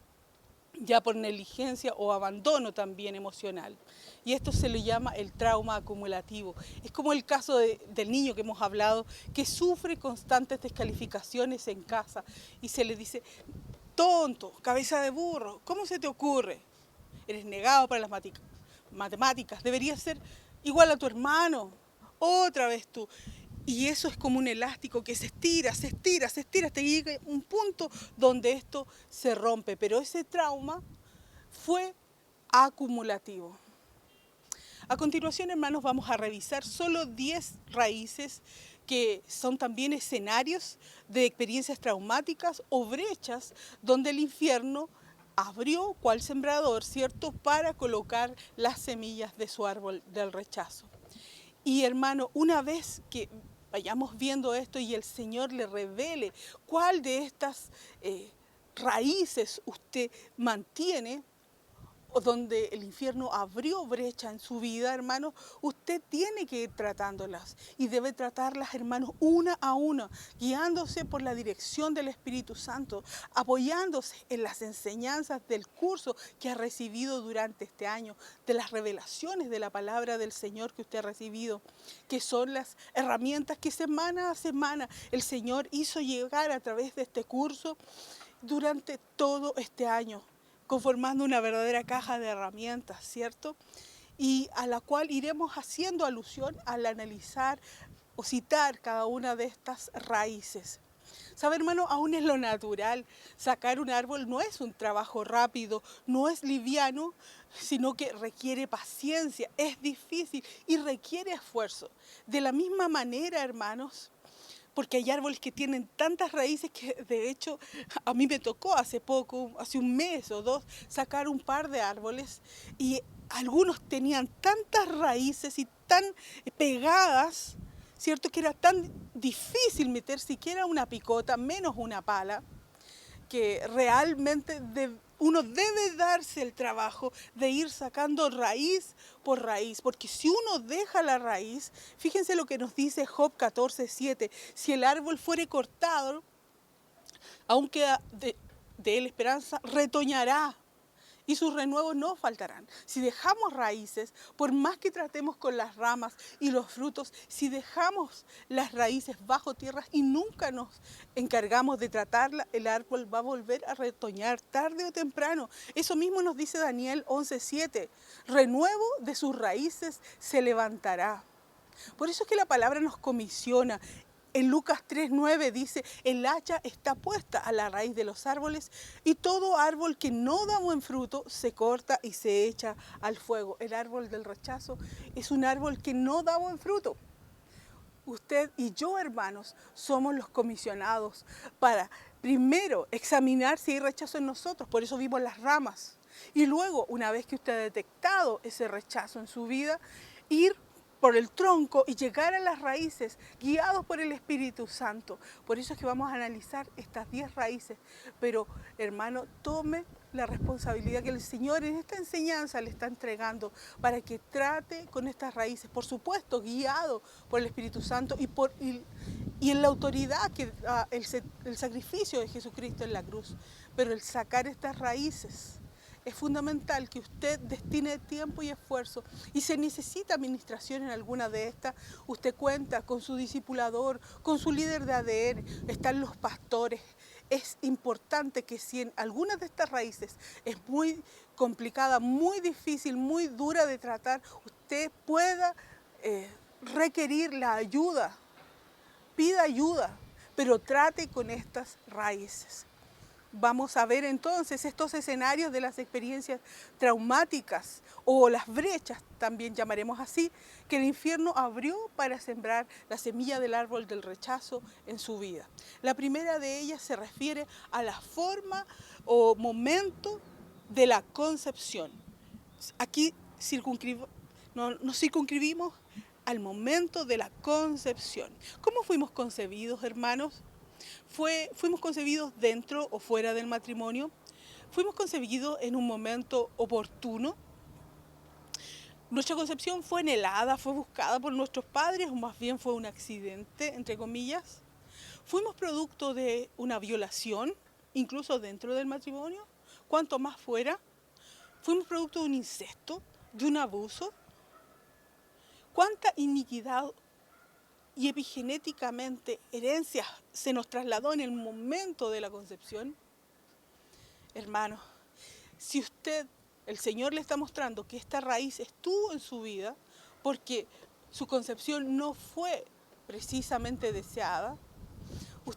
ya por negligencia o abandono también emocional. Y esto se le llama el trauma acumulativo. Es como el caso del niño que hemos hablado, que sufre constantes descalificaciones en casa y se le dice, tonto, cabeza de burro, ¿cómo se te ocurre? Eres negado para las matemáticas, deberías ser igual a tu hermano, otra vez tú. Y eso es como un elástico que se estira, se estira, se estira, hasta que llega un punto donde esto se rompe. Pero ese trauma fue acumulativo. A continuación, hermanos, vamos a revisar solo 10 raíces que son también escenarios de experiencias traumáticas o brechas donde el infierno abrió cual sembrador, ¿cierto?, para colocar las semillas de su árbol del rechazo. Y hermano, una vez que vayamos viendo esto y el Señor le revele cuál de estas raíces usted mantiene, o donde el infierno abrió brecha en su vida, hermanos, usted tiene que ir tratándolas y debe tratarlas, hermanos, una a una, guiándose por la dirección del Espíritu Santo, apoyándose en las enseñanzas del curso que ha recibido durante este año, de las revelaciones de la palabra del Señor que usted ha recibido, que son las herramientas que semana a semana el Señor hizo llegar a través de este curso durante todo este año, conformando una verdadera caja de herramientas, ¿cierto? Y a la cual iremos haciendo alusión al analizar o citar cada una de estas raíces. ¿Sabe, hermano? Aún es lo natural. Sacar un árbol no es un trabajo rápido, no es liviano, sino que requiere paciencia, es difícil y requiere esfuerzo. De la misma manera, hermanos, porque hay árboles que tienen tantas raíces que de hecho a mí me tocó hace poco, hace un mes o dos, sacar un par de árboles y algunos tenían tantas raíces y tan pegadas, ¿cierto?, que era tan difícil meter siquiera una picota, menos una pala, que realmente uno debe darse el trabajo de ir sacando raíz por raíz, porque si uno deja la raíz, fíjense lo que nos dice Job 14:7, si el árbol fuere cortado, aunque de él esperanza, retoñará y sus renuevos no faltarán. Si dejamos raíces, por más que tratemos con las ramas y los frutos, si dejamos las raíces bajo tierra y nunca nos encargamos de tratarla, el árbol va a volver a retoñar tarde o temprano. Eso mismo nos dice Daniel 11:7. Renuevo de sus raíces se levantará. Por eso es que la palabra nos comisiona. En Lucas 3:9 dice, el hacha está puesta a la raíz de los árboles y todo árbol que no da buen fruto se corta y se echa al fuego. El árbol del rechazo es un árbol que no da buen fruto. Usted y yo, hermanos, somos los comisionados para primero examinar si hay rechazo en nosotros, por eso vimos las ramas. Y luego, una vez que usted ha detectado ese rechazo en su vida, ir por el tronco y llegar a las raíces, guiados por el Espíritu Santo. Por eso es que vamos a analizar estas 10 raíces. Pero, hermano, tome la responsabilidad que el Señor en esta enseñanza le está entregando para que trate con estas raíces, por supuesto, guiado por el Espíritu Santo y en la autoridad que da el sacrificio de Jesucristo en la cruz. Pero el sacar estas raíces es fundamental que usted destine tiempo y esfuerzo. Y si necesita administración en alguna de estas, usted cuenta con su discipulador, con su líder de ADN, están los pastores. Es importante que si en algunas de estas raíces es muy complicada, muy difícil, muy dura de tratar, usted pueda requerir la ayuda, pida ayuda, pero trate con estas raíces. Vamos a ver entonces estos escenarios de las experiencias traumáticas o las brechas, también llamaremos así, que el infierno abrió para sembrar la semilla del árbol del rechazo en su vida. La primera de ellas se refiere a la forma o momento de la concepción. Aquí nos circunscribimos al momento de la concepción. ¿Cómo fuimos concebidos, hermanos? Fuimos concebidos dentro o fuera del matrimonio, fuimos concebidos en un momento oportuno. Nuestra concepción fue anhelada, fue buscada por nuestros padres, o más bien fue un accidente, entre comillas. Fuimos producto de una violación, incluso dentro del matrimonio, cuanto más fuera. Fuimos producto de un incesto, de un abuso. ¿Cuánta iniquidad y epigenéticamente herencia se nos trasladó en el momento de la concepción? Hermano, si el Señor le está mostrando que esta raíz estuvo en su vida porque su concepción no fue precisamente deseada,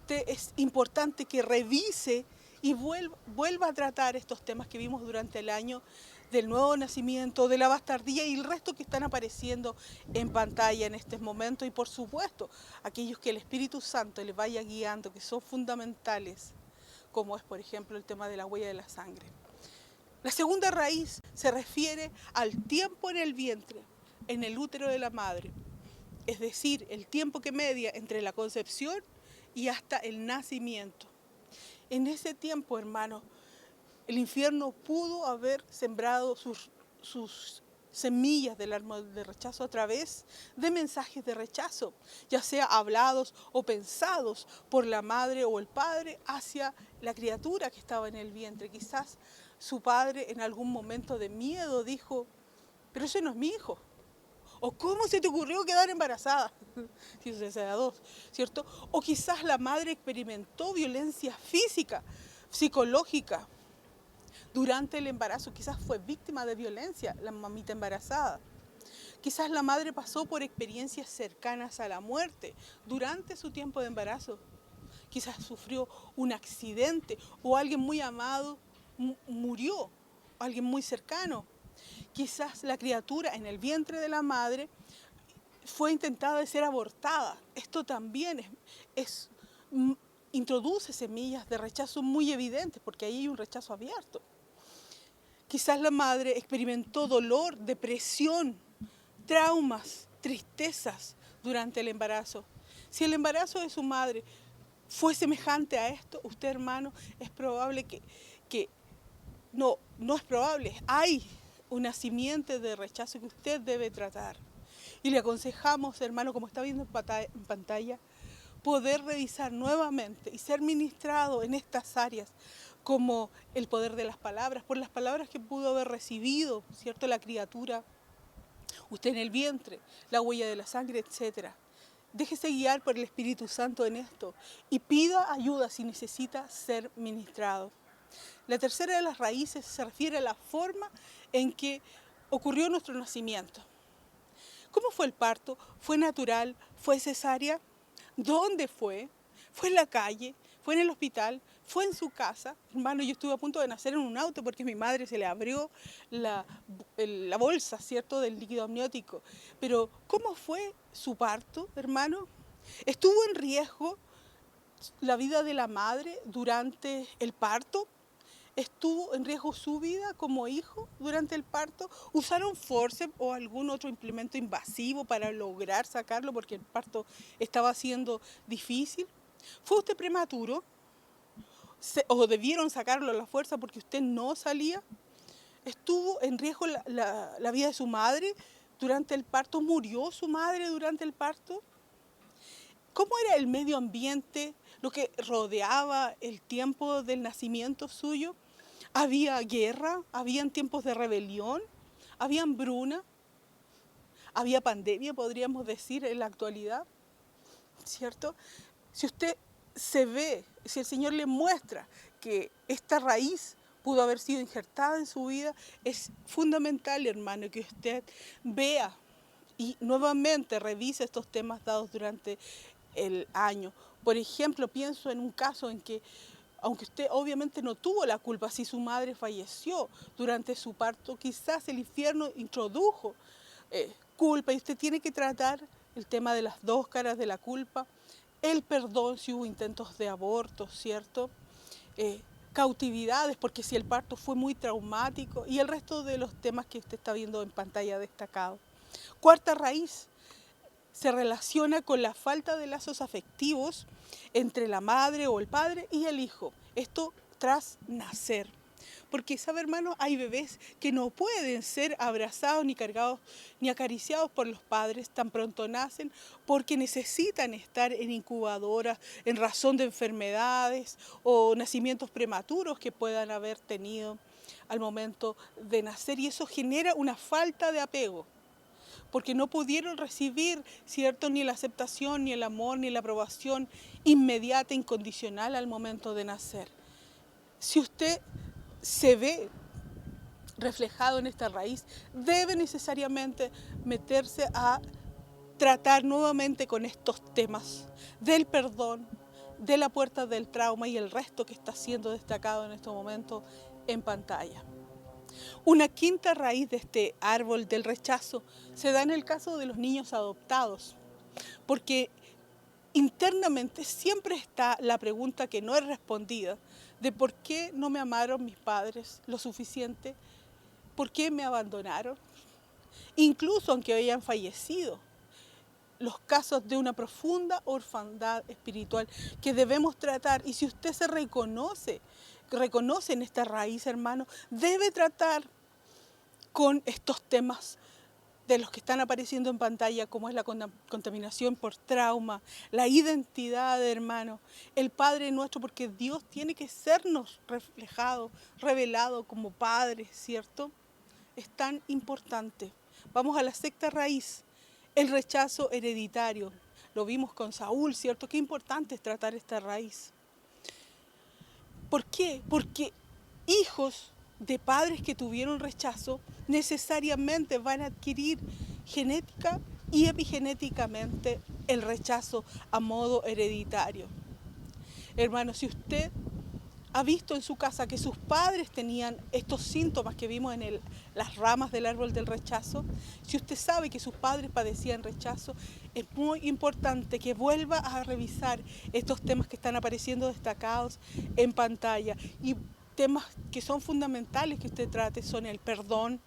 es importante que revise y vuelva a tratar estos temas que vimos durante el año del nuevo nacimiento, de la bastardía y el resto que están apareciendo en pantalla en este momento, y por supuesto aquellos que el Espíritu Santo les vaya guiando, que son fundamentales, como es por ejemplo el tema de la huella de la sangre. La segunda raíz se refiere al tiempo en el vientre, en el útero de la madre, es decir, el tiempo que media entre la concepción y hasta el nacimiento. En ese tiempo, hermano, el infierno pudo haber sembrado sus semillas del árbol de rechazo a través de mensajes de rechazo, ya sea hablados o pensados por la madre o el padre hacia la criatura que estaba en el vientre. Quizás su padre en algún momento de miedo dijo, pero ese no es mi hijo. ¿O cómo se te ocurrió quedar embarazada? Si se da dos, ¿cierto? O quizás la madre experimentó violencia física, psicológica, durante el embarazo. Quizás fue víctima de violencia la mamita embarazada. Quizás la madre pasó por experiencias cercanas a la muerte durante su tiempo de embarazo. Quizás sufrió un accidente o alguien muy amado murió, alguien muy cercano. Quizás la criatura en el vientre de la madre fue intentada de ser abortada. Esto también introduce semillas de rechazo muy evidentes, porque ahí hay un rechazo abierto. Quizás la madre experimentó dolor, depresión, traumas, tristezas durante el embarazo. Si el embarazo de su madre fue semejante a esto, usted, hermano, es probable no es probable, hay una simiente de rechazo que usted debe tratar. Y le aconsejamos, hermano, como está viendo en pantalla, poder revisar nuevamente y ser ministrado en estas áreas, como el poder de las palabras, por las palabras que pudo haber recibido, ¿cierto?, la criatura, usted en el vientre, la huella de la sangre, etc. Déjese guiar por el Espíritu Santo en esto y pida ayuda si necesita ser ministrado. La tercera de las raíces se refiere a la forma en que ocurrió nuestro nacimiento. ¿Cómo fue el parto? ¿Fue natural? ¿Fue cesárea? ¿Dónde fue? ¿Fue en la calle? ¿Fue en el hospital? ¿Fue en su casa? Hermano, yo estuve a punto de nacer en un auto porque a mi madre se le abrió la bolsa, ¿cierto?, del líquido amniótico. Pero, ¿cómo fue su parto, hermano? ¿Estuvo en riesgo la vida de la madre durante el parto? ¿Estuvo en riesgo su vida como hijo durante el parto? ¿Usaron forceps o algún otro implemento invasivo para lograr sacarlo porque el parto estaba siendo difícil? ¿Fue usted prematuro? ¿O debieron sacarlo a la fuerza porque usted no salía? ¿Estuvo en riesgo la vida de su madre durante el parto? ¿Murió su madre durante el parto? ¿Cómo era el medio ambiente, lo que rodeaba el tiempo del nacimiento suyo? ¿Había guerra? ¿Habían tiempos de rebelión? ¿Había hambruna? ¿Había pandemia, podríamos decir, en la actualidad? ¿Cierto? Si usted si el Señor le muestra que esta raíz pudo haber sido injertada en su vida, es fundamental, hermano, que usted vea y nuevamente revise estos temas dados durante el año. Por ejemplo, pienso en un caso en que aunque usted obviamente no tuvo la culpa, si su madre falleció durante su parto, quizás el infierno introdujo culpa y usted tiene que tratar el tema de las dos caras de la culpa, el perdón si hubo intentos de aborto, ¿cierto? Cautividades, porque si el parto fue muy traumático y el resto de los temas que usted está viendo en pantalla destacado. Cuarta raíz, se relaciona con la falta de lazos afectivos entre la madre o el padre y el hijo. Esto tras nacer. Porque, ¿sabe, hermano? Hay bebés que no pueden ser abrazados ni cargados ni acariciados por los padres tan pronto nacen porque necesitan estar en incubadoras en razón de enfermedades o nacimientos prematuros que puedan haber tenido al momento de nacer y eso genera una falta de apego porque no pudieron recibir, ¿cierto?, ni la aceptación, ni el amor, ni la aprobación inmediata, incondicional al momento de nacer. Si usted se ve reflejado en esta raíz, debe necesariamente meterse a tratar nuevamente con estos temas del perdón, de la puerta del trauma y el resto que está siendo destacado en estos momentos en pantalla. Una quinta raíz de este árbol del rechazo se da en el caso de los niños adoptados, porque internamente siempre está la pregunta que no es respondida de por qué no me amaron mis padres lo suficiente, por qué me abandonaron, incluso aunque hayan fallecido. Los casos de una profunda orfandad espiritual que debemos tratar y si usted se reconoce en esta raíz, hermano, debe tratar con estos temas de los que están apareciendo en pantalla, como es la contaminación por trauma, la identidad, hermano, el Padre nuestro, porque Dios tiene que sernos reflejado, revelado como Padre, ¿cierto? Es tan importante. Vamos a la sexta raíz, el rechazo hereditario. Lo vimos con Saúl, ¿cierto? Qué importante es tratar esta raíz. ¿Por qué? Porque hijos de padres que tuvieron rechazo necesariamente van a adquirir genética y epigenéticamente el rechazo a modo hereditario. Hermano, si usted ha visto en su casa que sus padres tenían estos síntomas que vimos en las ramas del árbol del rechazo, si usted sabe que sus padres padecían rechazo, es muy importante que vuelva a revisar estos temas que están apareciendo destacados en pantalla. Y temas que son fundamentales que usted trate son el perdón,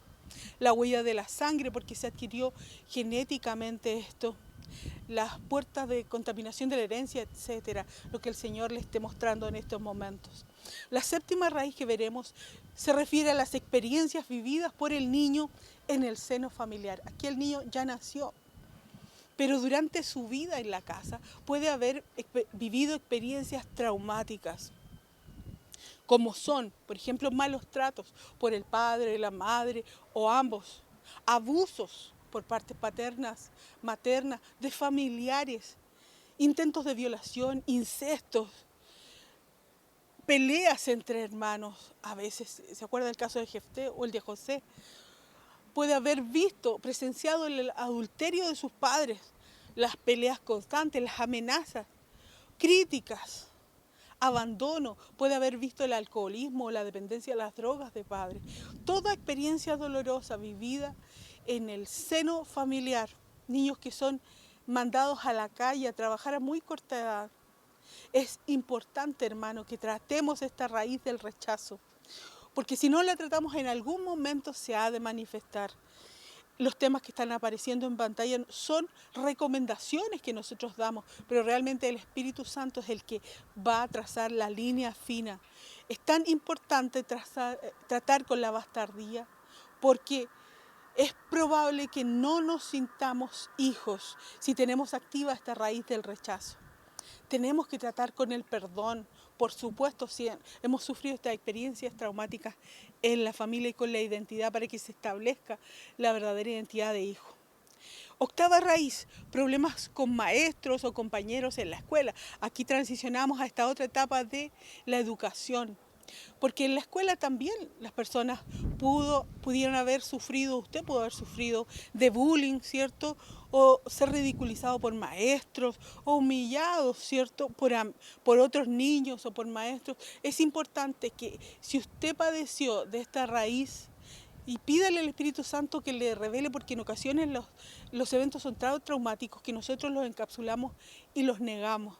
la huella de la sangre, porque se adquirió genéticamente esto, las puertas de contaminación de la herencia, etcétera, lo que el Señor le esté mostrando en estos momentos. La séptima raíz que veremos se refiere a las experiencias vividas por el niño en el seno familiar. Aquí el niño ya nació, pero durante su vida en la casa puede haber vivido experiencias traumáticas, como son, por ejemplo, malos tratos por el padre, la madre o ambos, abusos por partes paternas, maternas, de familiares, intentos de violación, incestos, peleas entre hermanos, a veces, ¿se acuerda del caso de Jefté o el de José? Puede haber visto, presenciado el adulterio de sus padres, las peleas constantes, las amenazas, críticas, abandono, puede haber visto el alcoholismo, la dependencia de las drogas de padres. Toda experiencia dolorosa vivida en el seno familiar, niños que son mandados a la calle a trabajar a muy corta edad. Es importante, hermano, que tratemos esta raíz del rechazo, porque si no la tratamos en algún momento se ha de manifestar. Los temas que están apareciendo en pantalla son recomendaciones que nosotros damos, pero realmente el Espíritu Santo es el que va a trazar la línea fina. Es tan importante tratar con la bastardía porque es probable que no nos sintamos hijos si tenemos activa esta raíz del rechazo. Tenemos que tratar con el perdón, por supuesto, si hemos sufrido estas experiencias traumáticas en la familia y con la identidad para que se establezca la verdadera identidad de hijo. Octava raíz, problemas con maestros o compañeros en la escuela. Aquí transicionamos a esta otra etapa de la educación. Porque en la escuela también las personas pudieron haber sufrido, usted pudo haber sufrido de bullying, ¿cierto? O ser ridiculizado por maestros, o humillado, ¿cierto? Por otros niños o por maestros. Es importante que si usted padeció de esta raíz, y pídale al Espíritu Santo que le revele, porque en ocasiones los eventos son tan traumáticos que nosotros los encapsulamos y los negamos.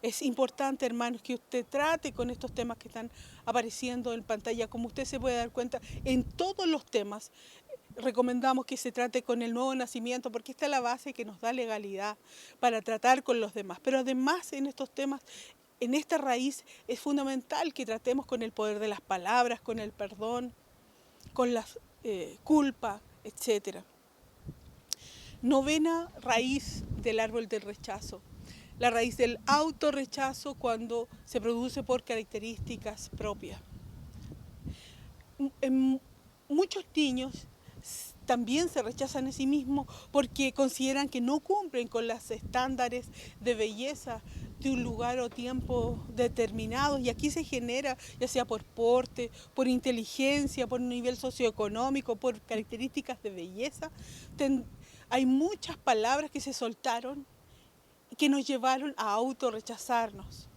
Es importante, hermanos, que usted trate con estos temas que están apareciendo en pantalla. Como usted se puede dar cuenta, en todos los temas recomendamos que se trate con el nuevo nacimiento, porque esta es la base que nos da legalidad para tratar con los demás. Pero además en estos temas, en esta raíz, es fundamental que tratemos con el poder de las palabras, con el perdón, con la culpa, etc. Novena raíz del árbol del rechazo. La raíz del autorrechazo cuando se produce por características propias. En muchos niños también se rechazan a sí mismos porque consideran que no cumplen con los estándares de belleza de un lugar o tiempo determinados, y aquí se genera, ya sea por porte, por inteligencia, por nivel socioeconómico, por características de belleza. Hay muchas palabras que se soltaron que nos llevaron a autorrechazarnos.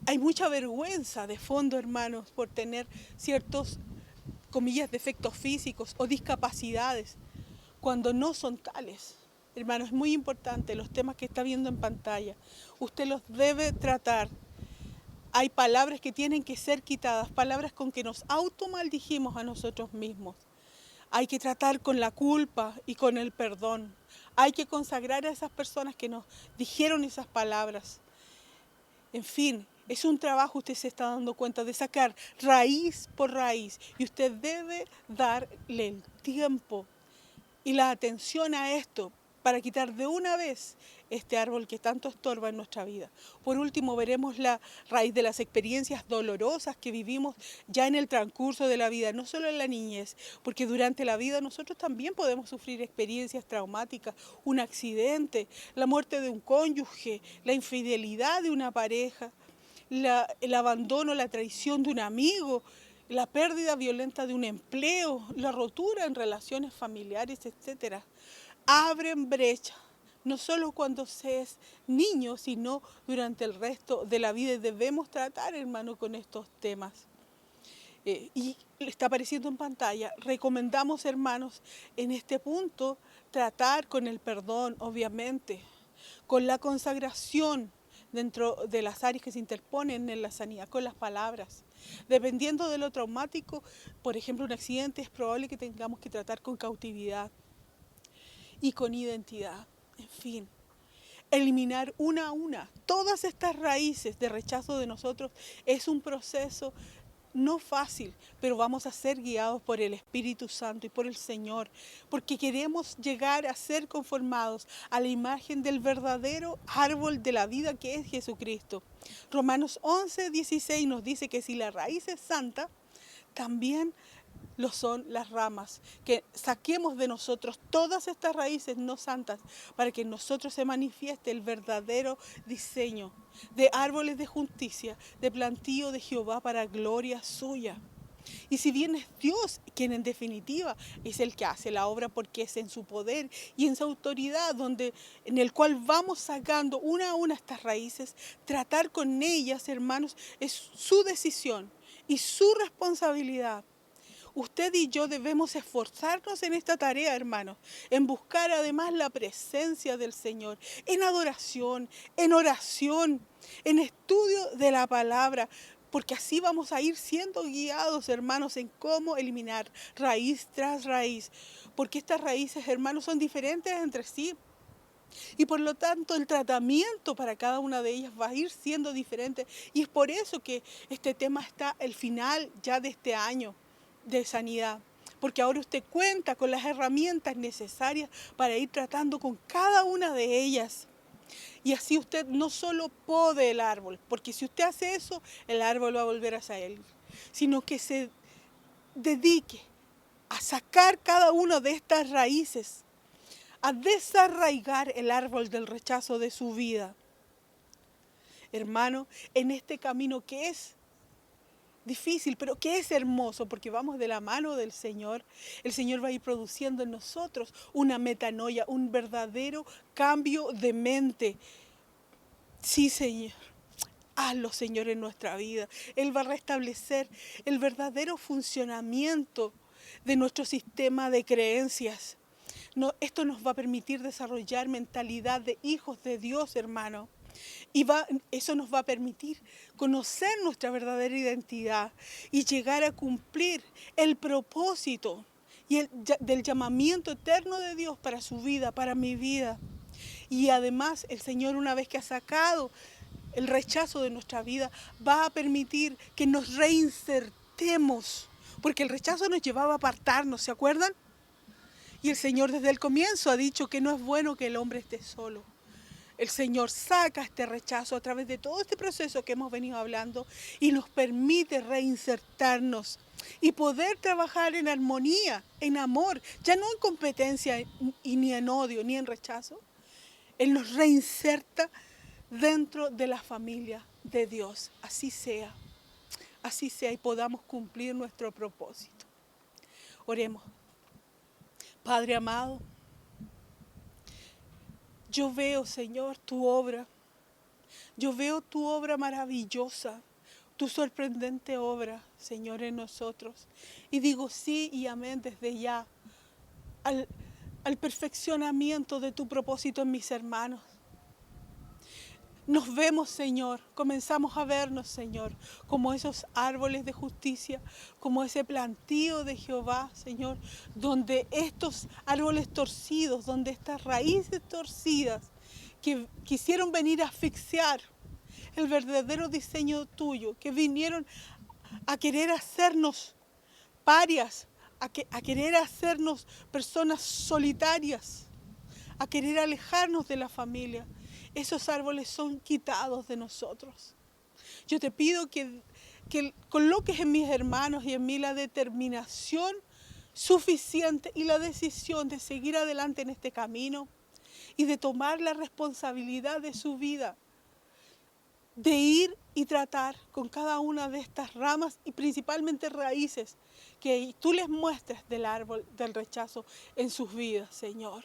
Hay mucha vergüenza de fondo, hermanos, por tener ciertos, comillas, defectos físicos o discapacidades, cuando no son tales. Hermanos, es muy importante los temas que está viendo en pantalla. Usted los debe tratar. Hay palabras que tienen que ser quitadas, palabras con que nos automaldijimos a nosotros mismos. Hay que tratar con la culpa y con el perdón. Hay que consagrar a esas personas que nos dijeron esas palabras. En fin, es un trabajo, usted se está dando cuenta, de sacar raíz por raíz. Y usted debe darle el tiempo y la atención a esto para quitar de una vez este árbol que tanto estorba en nuestra vida. Por último, veremos la raíz de las experiencias dolorosas que vivimos ya en el transcurso de la vida, no solo en la niñez, porque durante la vida nosotros también podemos sufrir experiencias traumáticas, un accidente, la muerte de un cónyuge, la infidelidad de una pareja, el abandono, la traición de un amigo, la pérdida violenta de un empleo, la rotura en relaciones familiares, etc. Abren brecha, no solo cuando se es niño, sino durante el resto de la vida. Y debemos tratar, hermano, con estos temas. Y está apareciendo en pantalla. Recomendamos, hermanos, en este punto, tratar con el perdón, obviamente, con la consagración dentro de las áreas que se interponen en la sanidad, con las palabras. Dependiendo de lo traumático, por ejemplo, un accidente, es probable que tengamos que tratar con cautividad y con identidad. En fin, eliminar una a una todas estas raíces de rechazo de nosotros es un proceso no fácil, pero vamos a ser guiados por el Espíritu Santo y por el Señor, porque queremos llegar a ser conformados a la imagen del verdadero árbol de la vida que es Jesucristo. Romanos 11:16 nos dice que si la raíz es santa, también lo son las ramas, que saquemos de nosotros todas estas raíces no santas para que en nosotros se manifieste el verdadero diseño de árboles de justicia, de plantío de Jehová para gloria suya. Y si bien es Dios quien en definitiva es el que hace la obra, porque es en su poder y en su autoridad en el cual vamos sacando una a una estas raíces, tratar con ellas, hermanos, es su decisión y su responsabilidad. Usted y yo debemos esforzarnos en esta tarea, hermanos, en buscar además la presencia del Señor, en adoración, en oración, en estudio de la palabra, porque así vamos a ir siendo guiados, hermanos, en cómo eliminar raíz tras raíz, porque estas raíces, hermanos, son diferentes entre sí. Y por lo tanto el tratamiento para cada una de ellas va a ir siendo diferente. Y es por eso que este tema está al final ya de este año de sanidad. Porque ahora usted cuenta con las herramientas necesarias para ir tratando con cada una de ellas. Y así usted no solo pode el árbol, porque si usted hace eso, el árbol va a volver hacia él, sino que se dedique a sacar cada una de estas raíces, a desarraigar el árbol del rechazo de su vida. Hermano, en este camino que es difícil, pero que es hermoso porque vamos de la mano del Señor. El Señor va a ir produciendo en nosotros una metanoia, un verdadero cambio de mente. Sí, Señor. Hazlo, Señor, en nuestra vida. Él va a restablecer el verdadero funcionamiento de nuestro sistema de creencias. No, esto nos va a permitir desarrollar mentalidad de hijos de Dios, hermano. Y eso nos va a permitir conocer nuestra verdadera identidad y llegar a cumplir el propósito del llamamiento eterno de Dios para su vida, para mi vida. Y además el Señor, una vez que ha sacado el rechazo de nuestra vida, va a permitir que nos reinsertemos, porque el rechazo nos llevaba a apartarnos, ¿se acuerdan? Y el Señor desde el comienzo ha dicho que no es bueno que el hombre esté solo. El Señor saca este rechazo a través de todo este proceso que hemos venido hablando y nos permite reinsertarnos y poder trabajar en armonía, en amor, ya no en competencia y ni en odio, ni en rechazo. Él nos reinserta dentro de la familia de Dios. Así sea y podamos cumplir nuestro propósito. Oremos. Padre amado, yo veo, Señor, tu obra. Yo veo tu obra maravillosa, tu sorprendente obra, Señor, en nosotros. Y digo sí y amén desde ya al perfeccionamiento de tu propósito en mis hermanos. Nos vemos, Señor, comenzamos a vernos, Señor, como esos árboles de justicia, como ese plantío de Jehová, Señor, donde estos árboles torcidos, donde estas raíces torcidas que quisieron venir a asfixiar el verdadero diseño tuyo, que vinieron a querer hacernos parias, a querer hacernos personas solitarias, a querer alejarnos de la familia. Esos árboles son quitados de nosotros. Yo te pido que coloques en mis hermanos y en mí la determinación suficiente y la decisión de seguir adelante en este camino y de tomar la responsabilidad de su vida, de ir y tratar con cada una de estas ramas y principalmente raíces que tú les muestres del árbol del rechazo en sus vidas, Señor.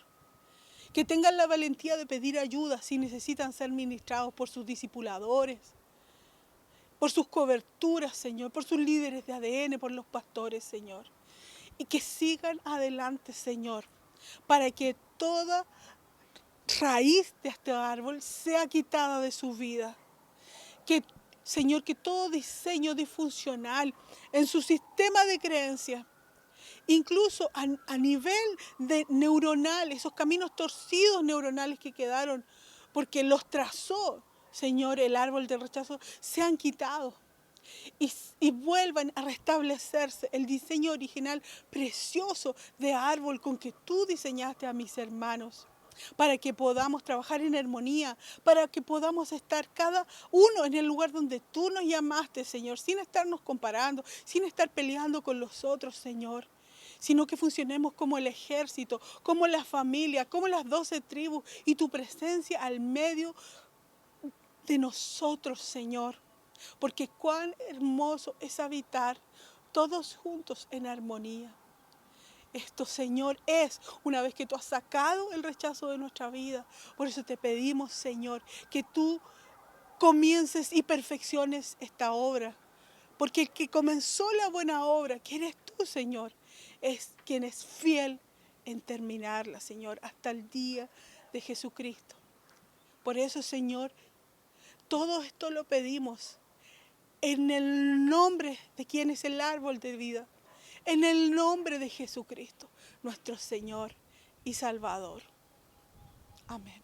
Que tengan la valentía de pedir ayuda si necesitan ser ministrados por sus discipuladores, por sus coberturas, Señor, por sus líderes de ADN, por los pastores, Señor. Y que sigan adelante, Señor, para que toda raíz de este árbol sea quitada de su vida. Que, Señor, que todo diseño disfuncional en su sistema de creencias, incluso a nivel de neuronal, esos caminos torcidos neuronales que quedaron, porque los trazó, Señor, el árbol del rechazo, se han quitado y vuelvan a restablecerse el diseño original precioso de árbol con que tú diseñaste a mis hermanos, para que podamos trabajar en armonía, para que podamos estar cada uno en el lugar donde tú nos llamaste, Señor, sin estarnos comparando, sin estar peleando con los otros, Señor, sino que funcionemos como el ejército, como la familia, como las 12 tribus y tu presencia al medio de nosotros, Señor. Porque cuán hermoso es habitar todos juntos en armonía. Esto, Señor, es una vez que tú has sacado el rechazo de nuestra vida. Por eso te pedimos, Señor, que tú comiences y perfecciones esta obra. Porque el que comenzó la buena obra, que eres tú, Señor, es quien es fiel en terminarla, Señor, hasta el día de Jesucristo. Por eso, Señor, todo esto lo pedimos en el nombre de quien es el árbol de vida, en el nombre de Jesucristo, nuestro Señor y Salvador. Amén.